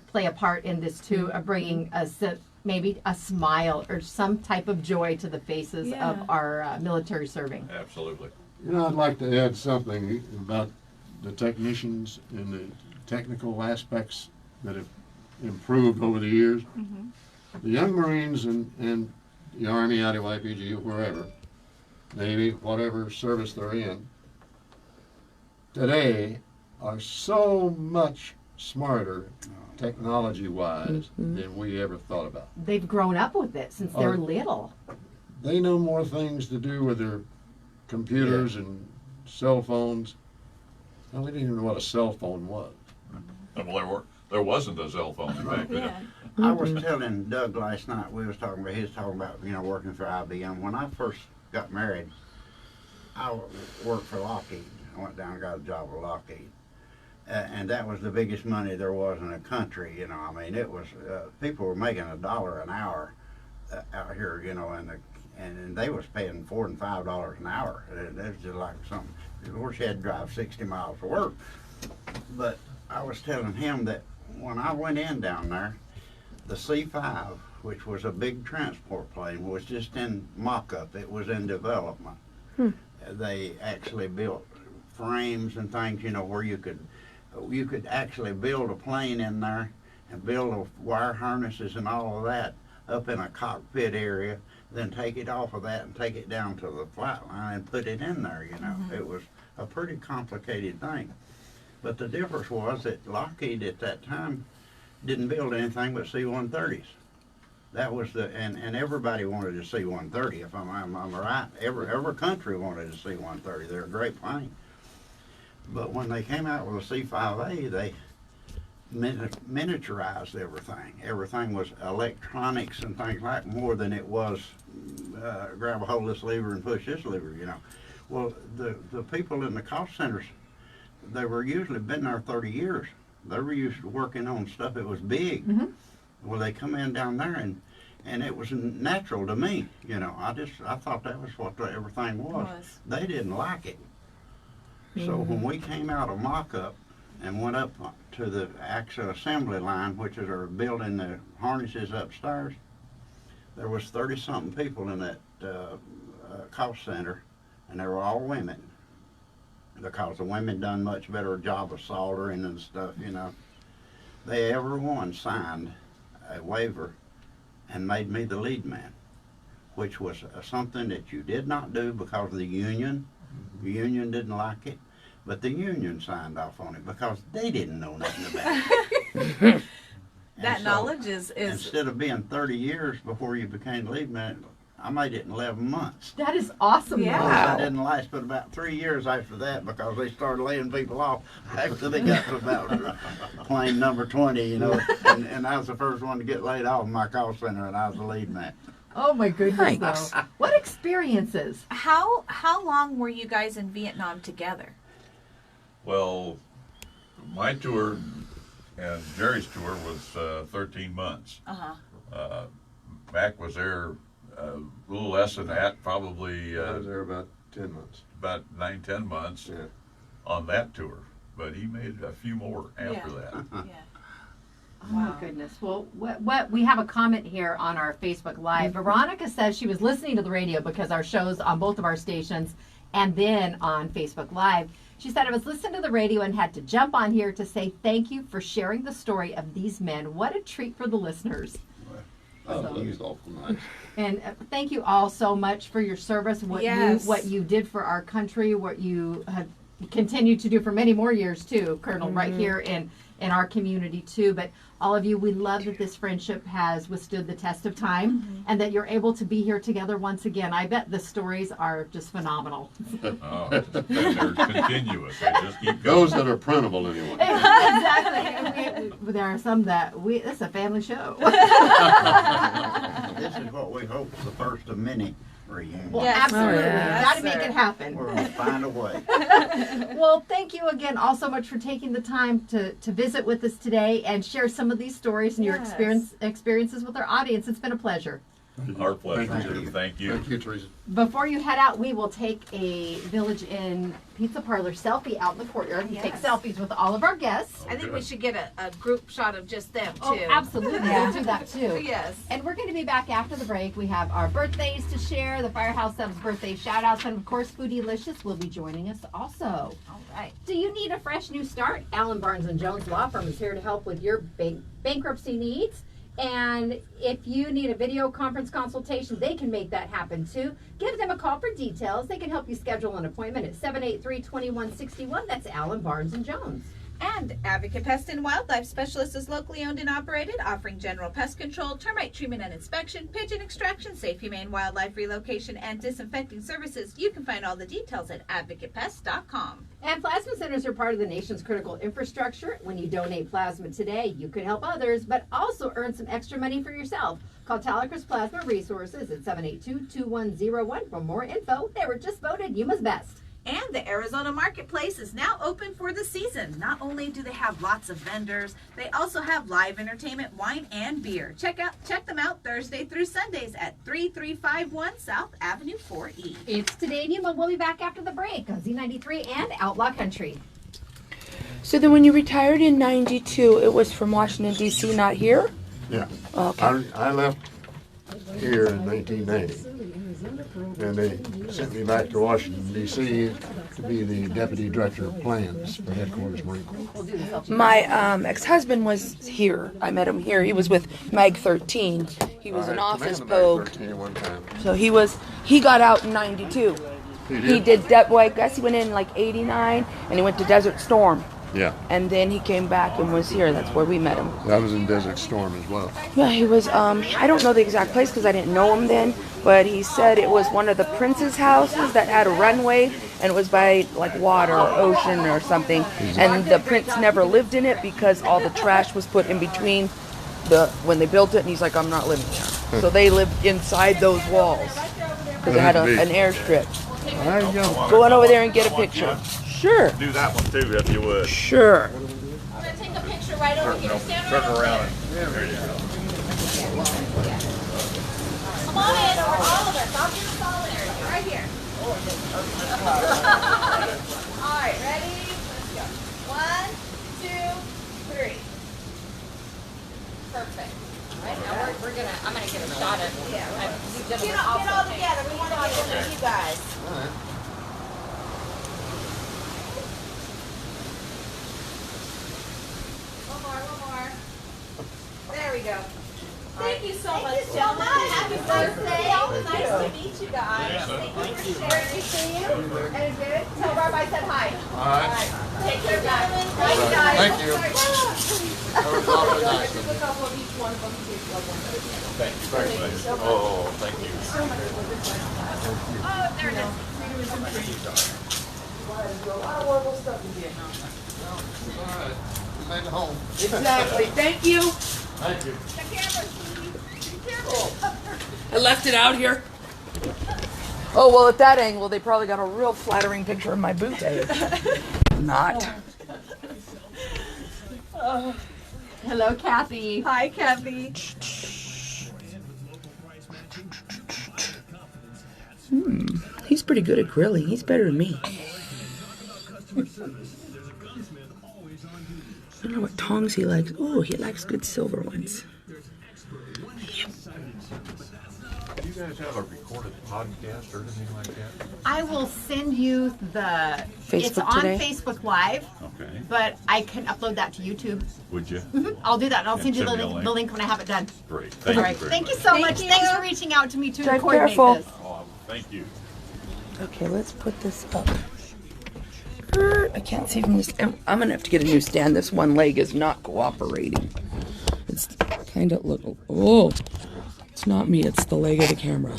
play a part in this too, of bringing maybe a smile or some type of joy to the faces of our military serving. Absolutely. I'd like to add something about the technicians and the technical aspects that have improved over the years. Mm-hmm. The young Marines and the Army, IDYPG, wherever, Navy, whatever service they're in, today are so much smarter technology-wise than we ever thought about. They've grown up with it since they were little. They know more things to do with their computers and cell phones. Well, we didn't even know what a cell phone was. Well, there wasn't a cell phone back then. Yeah. I was telling Doug last night, he was talking about working for IBM. When I first got married, I worked for Lockheed. I went down and got a job with Lockheed. And that was the biggest money there was in the country, I mean, it was, people were making $1 an hour out here, and they was paying $4 and $5 an hour. It was just like something. Of course, you had to drive 60 miles to work. But I was telling him that when I went in down there, the C5 which was a big transport plane, was just in mock-up. It was in development. They actually built frames and things, you know, where you could actually build a plane in there and build wire harnesses and all of that up in a cockpit area, then take it off of that and take it down to the flight line and put it in there, you know. It was a pretty complicated thing. But the difference was that Lockheed at that time didn't build anything but C-130s. That was and everybody wanted a C-130, if I'm right. Every country wanted a C-130. They're a great plane. But when they came out with a C-5A, they miniaturized everything. Everything was electronics and things like more than it was grab a hold of this lever and push this lever, you know. Well, the people in the cost centers, they were usually been there 30 years. They were used to working on stuff that was big. Well, they come in down there and it was natural to me, you know. I thought that was what everything was. They didn't like it. So when we came out of mock-up and went up to the actual assembly line, which is our building the harnesses upstairs, there was 30-something people in that cost center, and they were all women, because the women done much better job of soldering and stuff, you know. They every one signed a waiver and made me the lead man, which was something that you did not do because of the union. The union didn't like it, but the union signed off on it because they didn't know nothing about it. That knowledge is instead of being 30 years before you became the lead man, I made it in 11 months. That is awesome. Yeah. I didn't last but about 3 years after that, because they started laying people off after they got to about plane number 20, you know, and I was the first one to get laid off in my call center, and I was the lead man. Oh my goodness, Thanks. though. What experiences? how long were you guys in Vietnam together? Well, my tour and Jerry's tour was 13 months. Mac was there a little less than that, probably I was there about 10 months. about 9-10 months on that tour. But he made a few more after that. Oh my goodness. Well, what we have a comment here on our Facebook Live. Veronica says she was listening to the radio because our shows on both of our stations and then on Facebook Live. She said, I was listening to the radio and had to jump on here to say thank you for sharing the story of these men. What a treat for the listeners. Oh, that was awful nice. And thank you all so much for your service, what you did for our country, what you have continued to do for many more years too, Colonel, right here in our community too. But all of you, we love that this friendship has withstood the test of time and that you're able to be here together once again. I bet the stories are just phenomenal. Oh, they're continuous. They just keep going. Those that are printable, anyway. Exactly. There are some that this is a family show. This is what we hope is the first of many reunions. Well, Yes. absolutely. Oh, yeah. Got to make it happen. We're going to find a way. Well, thank you again all so much for taking the time to visit with us today and share some of these stories and your experiences with our audience. It's been a pleasure. Our pleasure. Thank you. Thank you. Thank you, Teresa. Before you head out, we will take a Village Inn Pizza Parlor selfie out in the courtyard and take selfies with all of our guests. I think we should get a group shot of just them too. Oh, absolutely. We'll do that too. Yes. And we're going to be back after the break. We have our birthdays to share, the Firehouse Subs birthday shout outs, and of course, Foodylicious will be joining us also. All right. Do you need a fresh new start? Allen Barnes & Jones Law Firm is here to help with your bankruptcy needs. And if you need a video conference consultation, they can make that happen too. Give them a call for details. They can help you schedule an appointment at 783-2161. That's Allen Barnes & Jones. And Advocate Pest and Wildlife Specialist is locally owned and operated, offering general pest control, termite treatment and inspection, pigeon extraction, safe, humane wildlife relocation, and disinfecting services. You can find all the details at advocatepest.com. And plasma centers are part of the nation's critical infrastructure. When you donate plasma today, you can help others, but also earn some extra money for yourself. Call Talacris Plasma Resources at 782-2101 for more info. They were just voted Yuma's best. And the Arizona Marketplace is now open for the season. Not only do they have lots of vendors, they also have live entertainment, wine, and beer. Check them out Thursday through Sundays at 3351 South Avenue 4E. It's Today in Yuma. We'll be back after the break on Z93 and Outlaw Country. So then when you retired in 92, it was from Washington, D.C., not here? Yeah. Okay. I left here in 1990, and they sent me back to Washington, D.C. to be the Deputy Director of Plans for Headquarters Marine Corps. My ex-husband was here. I met him here. He was with Mag 13. He was I an office commanded Mag pogue. 13 one time. So he got out in 92. He did, well, I guess he went in like 89, and he went to Desert Storm. Yeah, And then he came back and was here. That's where we met him. I was in Desert Storm as well. Yeah, he was, I don't know the exact place because I didn't know him then, but he said it was one of the prince's houses that had a runway, and it was by like water or ocean or something. And the prince never lived in it because all the trash was put in between when they built it, and he's like, I'm not living there. So they lived inside those walls because it had an airstrip. There you go. Go on over there and get a picture. Sure. Do that one too, if you would. Sure. I'm gonna take a picture right over here. Stand right Turn over around. there. There you go. Come on in, over all of us. I'll give us all in. Right here. All right, ready? Let's go. 1, 2, 3. Perfect. All right, now I'm gonna get a shot of Yeah. these Get gentlemen all also. together. We want to get one of you guys. One more. There we go. Thank you so much, gentlemen. Happy birthday. Nice to meet you guys. Thank you for sharing. Good to see you. And good. Tell Barb I said hi. All right. Take care, gentlemen. Thank you, guys. Thank you. That was awfully nice. Just a couple of each one of them. Thank you very much. Oh, thank you. Oh, there it is. A lot of horrible stuff in Vietnam. All right. We made it home. Exactly. Thank you. Thank you. The camera, Steve. Be careful. I left it out here. Oh, well, at that angle, they probably got a real flattering picture of my boot. Not. Hello, Kathy. Hi, Kathy. He's pretty good at grilling. He's better than me. I don't know what tongs he likes. Oh, he likes good silver ones. Do you guys have a recorded podcast or anything like that? I will send you the. It's Facebook on today? Facebook Live, Okay. but I can upload that to YouTube. Would you? I'll do that, and I'll Yeah, send you send me a the link when I have it done. Great. All Thank you right. very Thank you much. so Thank much. you. Thanks for reaching out to me to Drive coordinate careful. this. Oh, thank you. Okay, let's put this up. I can't see from this. I'm gonna have to get a new stand. This one leg is not cooperating. It's kind of look. Oh, it's not me. It's the leg of the camera.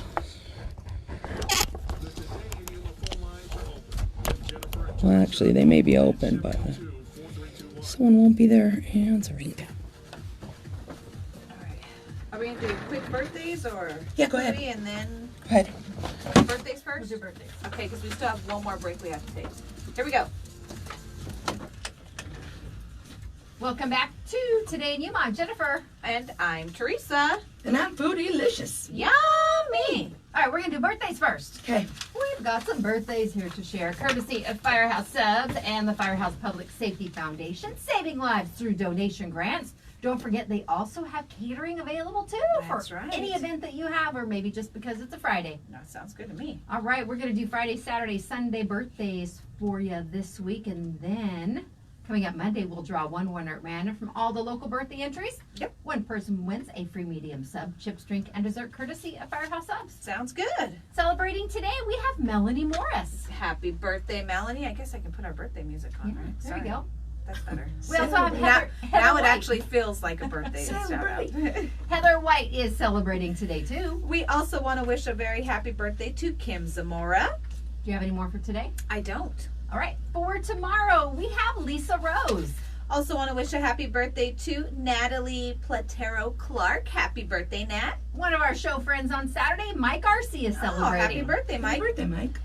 Well, actually, they may be open, but someone won't be there answering. Are we gonna do quick birthdays or? Yeah, go ahead. And then Go ahead. birthdays first? We'll do birthdays. Okay, because we still have one more break we have to take. Here we go. Welcome back to Today in Yuma. I'm Jennifer. And I'm Teresa. And I'm Foodylicious. Yummy! All right, we're gonna do birthdays first. Okay. We've got some birthdays here to share, courtesy of Firehouse Subs and the Firehouse Public Safety Foundation, saving lives through donation grants. Don't forget, they also have catering available too That's for right. any event that you have, or maybe just because it's a Friday. No, sounds good to me. All right, we're gonna do Friday, Saturday, Sunday birthdays for you this week, and then coming up Monday, we'll draw one winner at random from all the local birthday entries. Yep. One person wins a free medium sub, chips, drink, and dessert courtesy of Firehouse Subs. Sounds good. Celebrating today, we have Melanie Morris. Happy birthday, Melanie. I guess I can put our birthday music on, Yeah, right? there we go. That's better. We also have Now, Heather now it White. actually feels like a birthday to shout out. Heather White is celebrating today too. We also want to wish a very happy birthday to Kim Zamora. Do you have any more for today? I don't. All right, for tomorrow, we have Lisa Rose. Also want to wish a happy birthday to Natalie Platero Clark. Happy birthday, Nat. One of our show friends on Saturday, Mike Arcee, is Oh, celebrating. happy birthday, Mike. Happy birthday, Mike.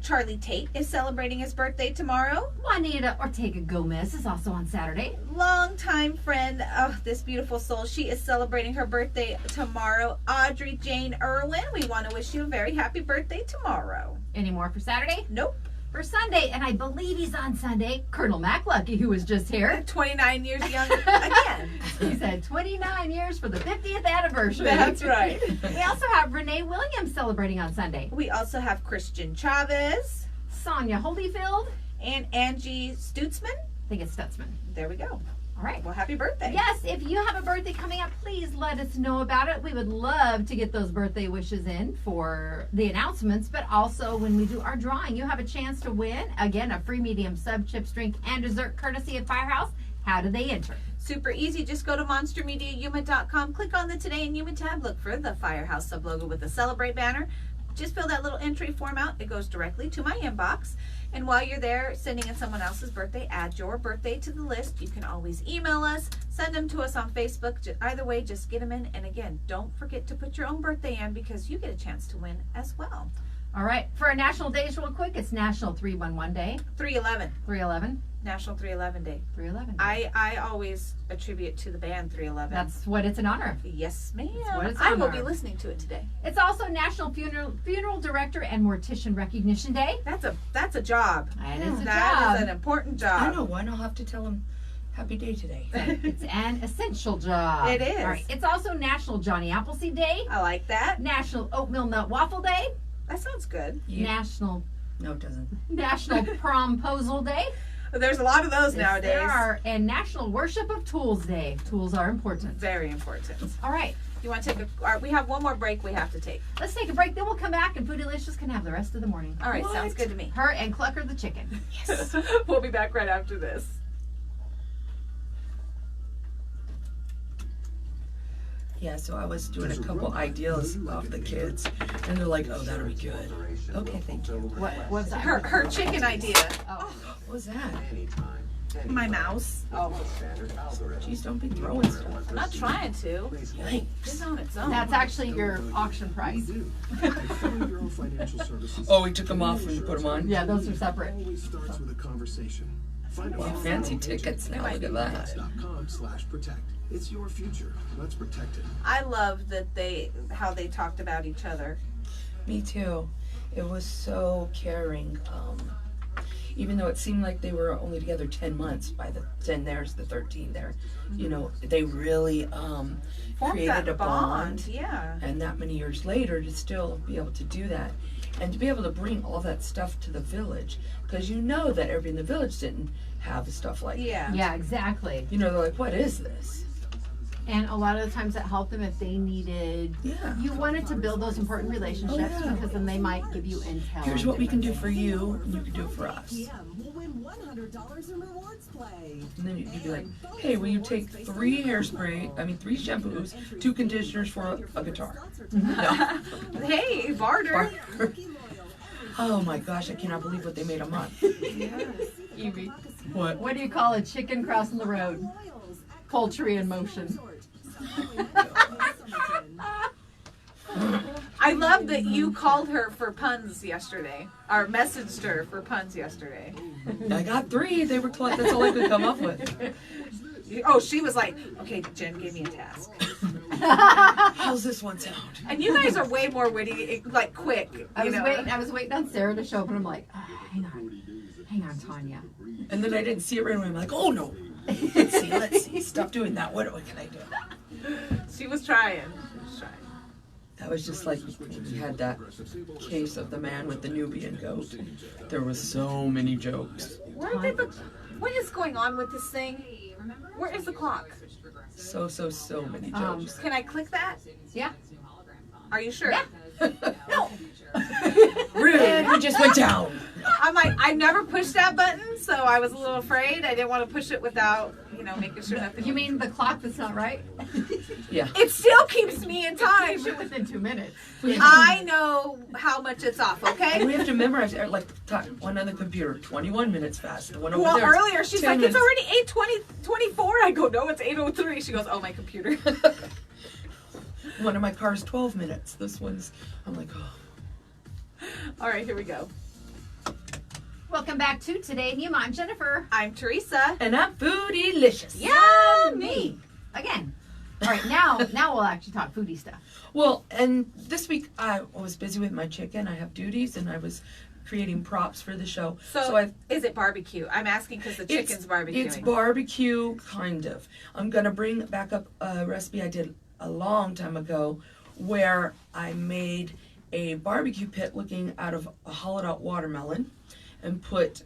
Charlie Tate is celebrating his birthday tomorrow. Juanita Ortega Gomez is also on Saturday. Longtime friend of this beautiful soul. She is celebrating her birthday tomorrow. Audrey Jane Irwin, we want to wish you a very happy birthday tomorrow. Any more for Saturday? Nope. For Sunday, and I believe he's on Sunday, Colonel Mack Luckie, who was just here. 29 years young again. He said 29 years for the 50th anniversary. That's right. We also have Renee Williams celebrating on Sunday. We also have Christian Chavez Sonia Holyfield. and Angie Stutzman. I think it's Stutzman. There we go. All right. Well, happy birthday. Yes, if you have a birthday coming up, please let us know about it. We would love to get those birthday wishes in for the announcements, but also when we do our drawing, you have a chance to win, again, a free medium sub, chips, drink, and dessert courtesy of Firehouse. How do they enter? Super easy. Just go to monstermediayuma.com, click on the Today in Yuma tab, look for the Firehouse sub logo with the Celebrate banner. Just fill that little entry form out. It goes directly to my inbox. And while you're there sending in someone else's birthday, add your birthday to the list. You can always email us, send them to us on Facebook. Either way, just get them in. And again, don't forget to put your own birthday in because you get a chance to win as well. All right. For our national days real quick, it's National 311 Day. 311. 311. National 311 Day. 311 Day. I always attribute to the band 311. That's what it's in honor of. Yes, ma'am. what it's I in will honor be of. listening to it today. It's also National Funeral Director and Mortician Recognition Day. That's a job. And it's a That job. is an important job. I know. Why not have to tell him happy day today? It's an essential job. It is. All right. It's also National Johnny Appleseed Day. I like that. National Oatmeal Nut Waffle Day. That sounds good. National No, it doesn't. Promposal Day. There's a lot of those Yes, nowadays. there are. And National Worship of Tools Day. Tools are important. Very important. All right. You want to take all right, we have one more break we have to take. Let's take a break. Then we'll come back and Foodylicious can have the rest of the morning. All right, sounds good to me. Her and Clucker the chicken. Yes. We'll be back right after this. Yeah, so I was doing a couple ideas of the kids, and they're like, "Oh, that'll be good." Okay, thank you. What was that? Her chicken idea. Oh. What was that? My mouse. Oh. Jeez, don't be throwing stuff. I'm not trying to. Yikes. It's on its own. That's actually your auction price. Oh, we took them off and put them on? Yeah, those are separate. Always starts with a conversation. Find Wow, fancy tickets now. Look at that. .com/protect. It's your future. Let's protect it. I love that how they talked about each other. Me too. It was so caring. Even though it seemed like they were only together 10 months, by the 10 there's the 13 there. You know, they really Formed created that a bond. Yeah. And that many years later to still be able to do that. And to be able to bring all that stuff to the village. Because you know that everybody in the village didn't have stuff like Yeah. that. Yeah, exactly. You know, they're like, what is this? And a lot of the times it helped them if they needed. Yeah. You wanted to build those important relationships Oh, yeah. because then they might give you intel. Here's what we can do for you, and you can do it for us. We'll win $100 in rewards play. And then you'd be like, hey, will you take 3 shampoos, 2 conditioners for a guitar? No. Hey, barter. Oh my gosh, I cannot believe what they made a month. Evie. What? What do you call a chicken crossing the road? Poultry in motion. I love that you called her for puns yesterday, or messaged her for puns yesterday. I got 3. They were that's all I could come up with. Oh, she was like, okay, Jen gave me a task. How's this one sound? And you guys are way more witty, like quick. I you was know? waiting on Sarah to show up, and I'm like, hang on, Tanya. And then I didn't see it right away. I'm like, oh no. Let's see. Stop doing that. What can I do? She was trying. That was just like we had that case of the man with the Nubian goat. There was so many jokes. What is going on with this thing? Where is the clock? So many jokes. Can I click that? Yeah. Are you sure? Yeah. No. Rude. We just went down. I'm like, I never pushed that button, so I was a little afraid. I didn't want to push it without, making sure nothing. You mean the clock that's not right? Yeah. It still keeps me in time. Within 2 minutes. I know how much it's off, And okay? we have to memorize one on the computer, 21 minutes fast. One over Well, there, earlier she's 10 like, minutes. it's already 8:24. I go, no, it's 8:03. She goes, oh, my computer. One of my cars, 12 minutes. This one's, I'm like, oh. All right, here we go. Welcome back to Today in Yuma. I'm Jennifer. I'm Theresa. And I'm Foodylicious. Yummy. Again. All right, now we'll actually talk foodie stuff. Well, and this week I was busy with my chicken. I have duties, and I was creating props for the show. So I is it barbecue? I'm asking because the chicken's barbecuing. It's barbecue, kind of. I'm going to bring back up a recipe I did a long time ago where I made a barbecue pit looking out of a hollowed out watermelon and put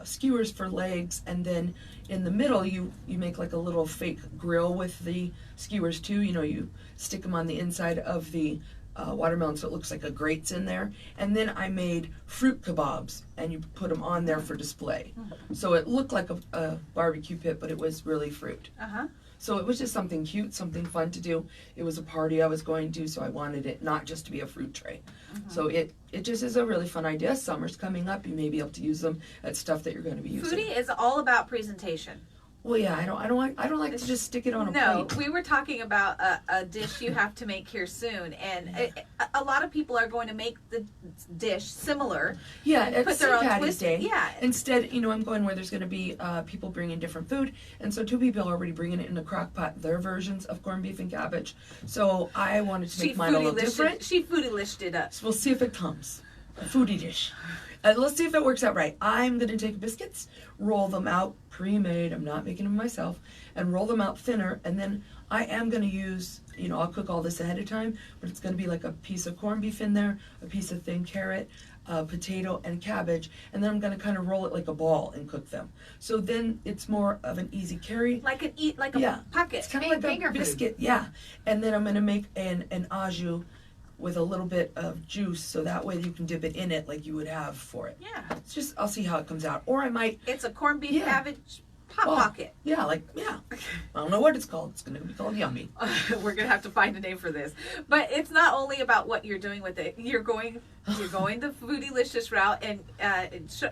skewers for legs, and then in the middle you make like a little fake grill with the skewers too. You know, you stick them on the inside of the watermelon so it looks like a grate's in there. And then I made fruit kebabs and you put them on there for display. So it looked like a barbecue pit, but it was really fruit. So it was just something cute, something fun to do. It was a party I was going to, so I wanted it not just to be a fruit tray. So it just is a really fun idea. Summer's coming up. You may be able to use them at stuff that you're going to be using. Foodie is all about presentation. Well, yeah, I don't like to just stick it on a plate. No, we were talking about a dish you have to make here soon, and a lot of people are going to make the dish similar. Yeah, and it's put their own Patty's twist. Day. Yeah. Instead, I'm going where there's going to be people bringing different food, and so 2 people are already bringing it in a crock pot, their versions of corned beef and cabbage. So I wanted to make mine a little different. She foodie-lished it up. So we'll see if it comes. A foodie dish. Let's see if it works out right. I'm going to take biscuits, roll them out pre-made. I'm not making them myself. And roll them out thinner. And then I am going to use, I'll cook all this ahead of time, but it's going to be like a piece of corned beef in there, a piece of thin carrot, potato, and cabbage. And then I'm going to kind of roll it like a ball and cook them. So then it's more of an easy carry. Like a pocket. It's kind of like a biscuit. Yeah. And then I'm going to make an au jus with a little bit of juice, so that way you can dip it in it like you would have for it. Yeah. It's just, I'll see how it comes out. Or I might... It's a corned beef cabbage pocket. Yeah, I don't know what it's called. It's going to be called Yummy. We're going to have to find a name for this. But it's not only about what you're doing with it. You're going the foodie-licious route, and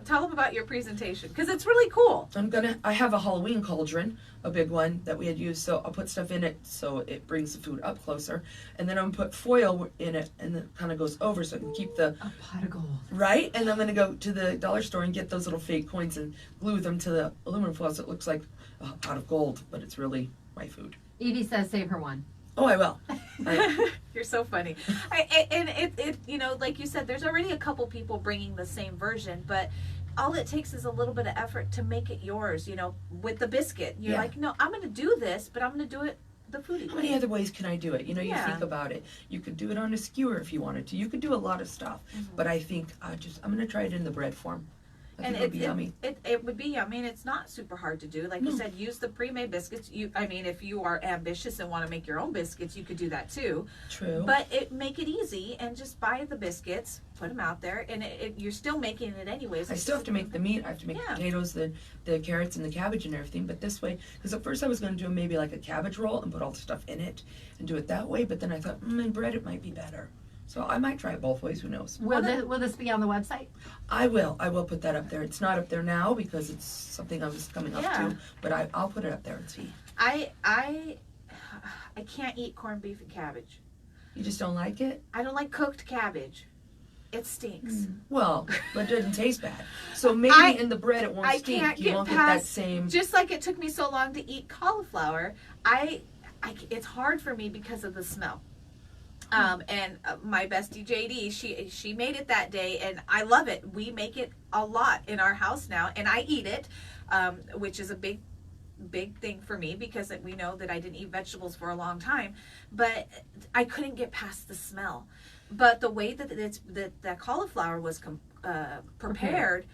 tell them about your presentation, because it's really cool. I have a Halloween cauldron, a big one that we had used, so I'll put stuff in it so it brings the food up closer. And then I'm going to put foil in it, and it kind of goes over so I can keep the... A pot of gold. Right? And I'm going to go to the dollar store and get those little fake coins and glue them to the aluminum foil so it looks like a pot of gold, but it's really my food. Edie says save her one. Oh, I will. You're so funny. And it like you said, there's already a couple people bringing the same version, but all it takes is a little bit of effort to make it yours, with the biscuit. You're like, no, I'm going to do this, but I'm going to do it the foodie way. How many other ways can I do it? You think about it. You could do it on a skewer if you wanted to. You could do a lot of stuff, but I think I'm going to try it in the bread form. I think it would be yummy. It would be yummy, and it's not super hard to do. Like you said, use the pre-made biscuits. If you are ambitious and want to make your own biscuits, you could do that too. True. But make it easy and just buy the biscuits, put them out there, and you're still making it anyways. I still have to make the meat. I have to make the potatoes, the carrots, and the cabbage and everything. But this way, because at first I was going to do maybe like a cabbage roll and put all the stuff in it and do it that way. But then I thought, in bread it might be better. So I might try it both ways. Who knows? Will this be on the website? I will. I will put that up there. It's not up there now because it's something I was coming up to. But I'll put it up there and see. I can't eat corned beef and cabbage. You just don't like it? I don't like cooked cabbage. It stinks. Well, but it doesn't taste bad. So maybe in the bread it won't stink. Can't you won't get that same. Just like it took me so long to eat cauliflower, it's hard for me because of the smell. And my bestie JD, she made it that day, and I love it. We make it a lot in our house now, and I eat it, which is a big thing for me because we know that I didn't eat vegetables for a long time. But I couldn't get past the smell. But the way that cauliflower was prepared.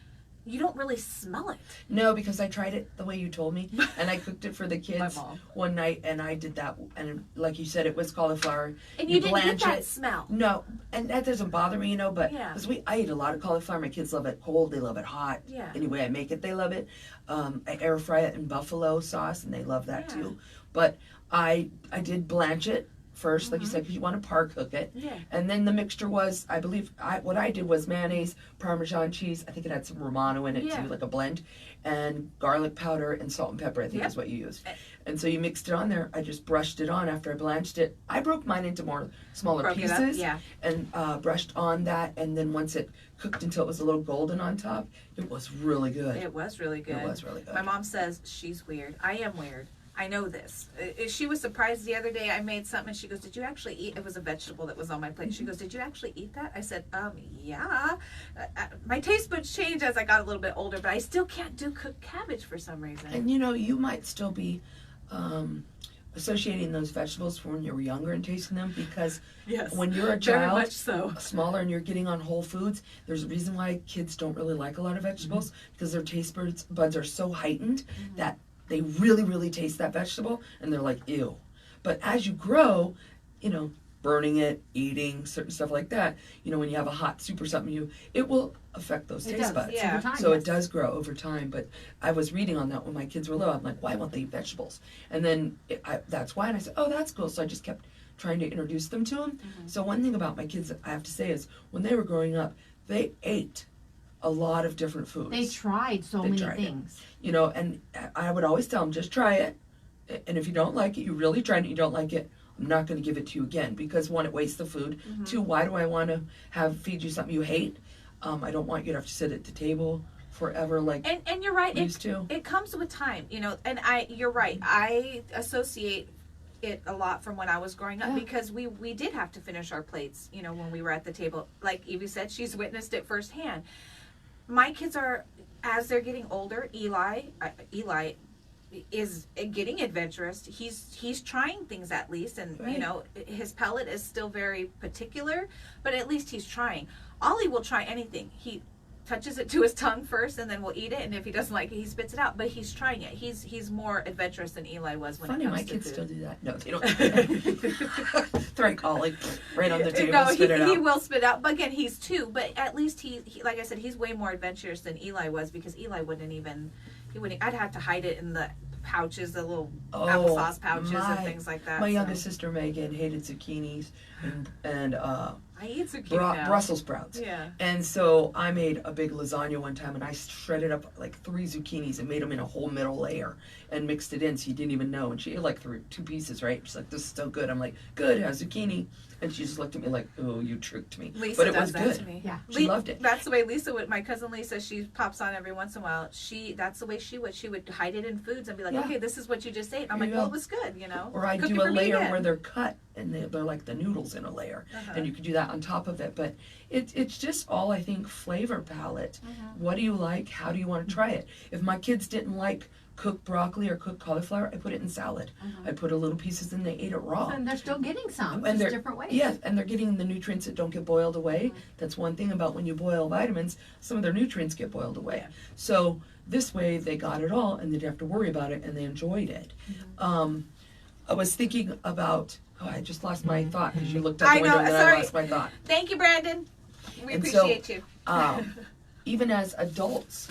You don't really smell it. No, because I tried it the way you told me, and I cooked it for the kids one night, and I did that, and like you said, it was cauliflower. And you didn't get that smell. No, and that doesn't bother me, but because I eat a lot of cauliflower. My kids love it cold, they love it hot. Yeah. Anyway, I make it, they love it. I air fry it in buffalo sauce, and they love that too. But I did blanch it first, like you said, because you want to par cook it. Yeah. And then the mixture was, I believe, what I did was mayonnaise, Parmesan cheese. I think it had some Romano in it too, like a blend, and garlic powder and salt and pepper. I think is what you used. And so you mixed it on there. I just brushed it on after I blanched it. I broke mine into smaller pieces, and brushed on that. And then once it cooked until it was a little golden on top, it was really good. It was really good. It was really good. My mom says she's weird. I am weird. I know this. She was surprised the other day. I made something and she goes, "Did you actually eat?" It was a vegetable that was on my plate. She goes, "Did you actually eat that?" I said, yeah. My taste buds changed as I got a little bit older, but I still can't do cooked cabbage for some reason. And you might still be associating those vegetables from when you were younger and tasting them, because when you're a very child, much so. smaller, and you're getting on whole foods, there's a reason why kids don't really like a lot of vegetables, because their taste buds are so heightened that they really, really taste that vegetable, and they're like, ew. But as you grow, burning it, eating certain stuff like that, when you have a hot soup or something, it will affect those taste buds. Yeah. Over time, So yes. it does grow over time. But I was reading on that when my kids were little. I'm like, why won't they eat vegetables? And then that's why. And I said, oh, that's cool. So I just kept trying to introduce them to them. So one thing about my kids I have to say is when they were growing up, they ate a lot of different foods. They tried so many things. And I would always tell them, just try it. And if you don't like it, you really tried it and you don't like it, I'm not going to give it to you again, because one, it wastes the food. Two, why do I want to feed you something you hate? I don't want you to have to sit at the table forever like and you're right. used to. It comes with time, and you're right. I associate it a lot from when I was growing up because we did have to finish our plates, when we were at the table. Like Evie said, she's witnessed it firsthand. My kids are, as they're getting older, Eli is getting adventurous. He's trying things at least, and his palate is still very particular, but at least he's trying. Ollie will try anything. He touches it to his tongue first and then will eat it, and if he doesn't like it, he spits it out, but he's trying it. He's more adventurous than Eli was when Funny, it comes my to kids food. still do that. No, they don't. Throw Ollie right on the table, spit it out. He will spit out, but again, he's 2, but at least he like I said, he's way more adventurous than Eli was, because Eli wouldn't, I'd have to hide it in the pouches, the little applesauce pouches and things like that. My youngest sister Megan hated zucchinis and I eat zucchini now. Brussels sprouts. Yeah. And so I made a big lasagna one time, and I shredded up like 3 zucchinis and made them in a whole middle layer and mixed it in, so you didn't even know. And she ate like 2 pieces, right? She's like, "This is so good." I'm like, "Good, has zucchini." And she just looked at me like, "Oh, you tricked me." Lisa but it does was that good. to me. Yeah. She loved it. That's the way Lisa would. My cousin Lisa, she pops on every once in a while. That's the way she would. She would hide it in foods and be like, "Okay, this is what you just ate." I'm There like, you "Well, go. it was good, Or I Cook do it a for me layer again. where they're cut and they're like the noodles in a layer, and you can do that on top of it. But it's just all, I think, flavor palette. What do you like? How do you want to try it? If my kids didn't like cooked broccoli or cooked cauliflower, I put it in salad. I put a little pieces and they ate it raw. And they're still getting some, And just they're different ways. Yes, and they're getting the nutrients that don't get boiled away. That's one thing about when you boil vitamins, some of their nutrients get boiled away. Yeah. So this way they got it all and they didn't have to worry about it, and they enjoyed it. I was thinking about, I just lost my thought because you looked out the window and then I lost my thought. Thank you, Brandon. We And so, appreciate you. Even as adults,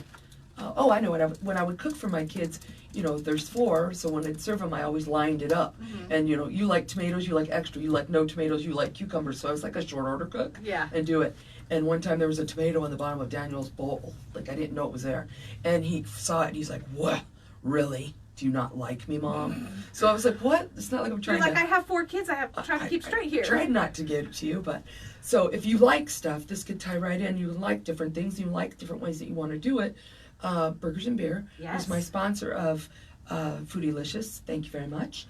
I know when I would cook for my kids, there's 4, so when I'd serve them, I always lined it up. And you like tomatoes, you like extra, you like no tomatoes, you like cucumbers. So I was like a short order cook. Yeah. And do it. And one time there was a tomato on the bottom of Daniel's bowl. Like, I didn't know it was there. And he saw it and he's like, "What? Really? Do you not like me, Mom?" So I was like, "What? It's not like I'm trying You're like, to..." I have 4 kids. I have trying to keep straight here. I tried not to give it to you, but... So if you like stuff, this could tie right in. You like different things. You like different ways that you want to do it. Burgers and Beer is my sponsor of Foodylicious. Thank you very much.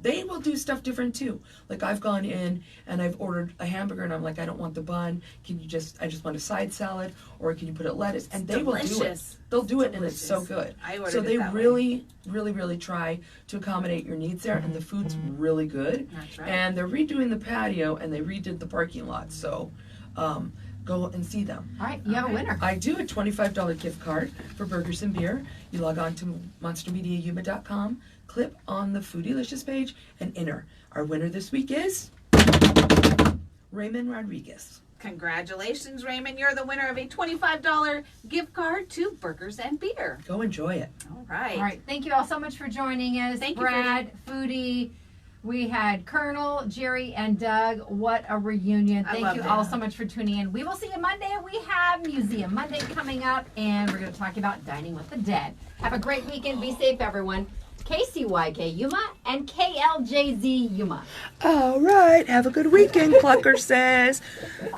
They will do stuff different too. Like, I've gone in and I've ordered a hamburger and I'm like, "I don't want the bun. I just want a side salad, or can you put it lettuce?" And they will do it. They'll do it, and it's so good. So they really, really, really try to accommodate your needs there, and the food's really good. That's right. And they're redoing the patio, and they redid the parking lot. So go and see them. All right, you have a winner. I do a $25 gift card for Burgers and Beer. You log on to monstermediayuma.com, click on the Foodylicious page, and enter. Our winner this week is Raymond Rodriguez. Congratulations, Raymond. You're the winner of a $25 gift card to Burgers and Beer. Go enjoy it. All right. All right, thank you all so much for joining us. Thank you, Brad, Foodie. We had Colonel, Jerry, and Doug. What a reunion. Thank loved you it. all so much for tuning in. We will see you Monday. We have Museum Monday coming up, and we're going to talk about Dining with the Dead. Have a great weekend. Be safe, everyone. KCYK Yuma and KLJZ Yuma. All right. Have a good weekend, Clucker says.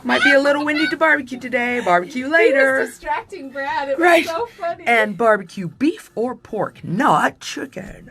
Might be a little windy to barbecue today. Barbecue later. He was distracting Brad. It was Right. so funny. And barbecue beef or pork, not chicken.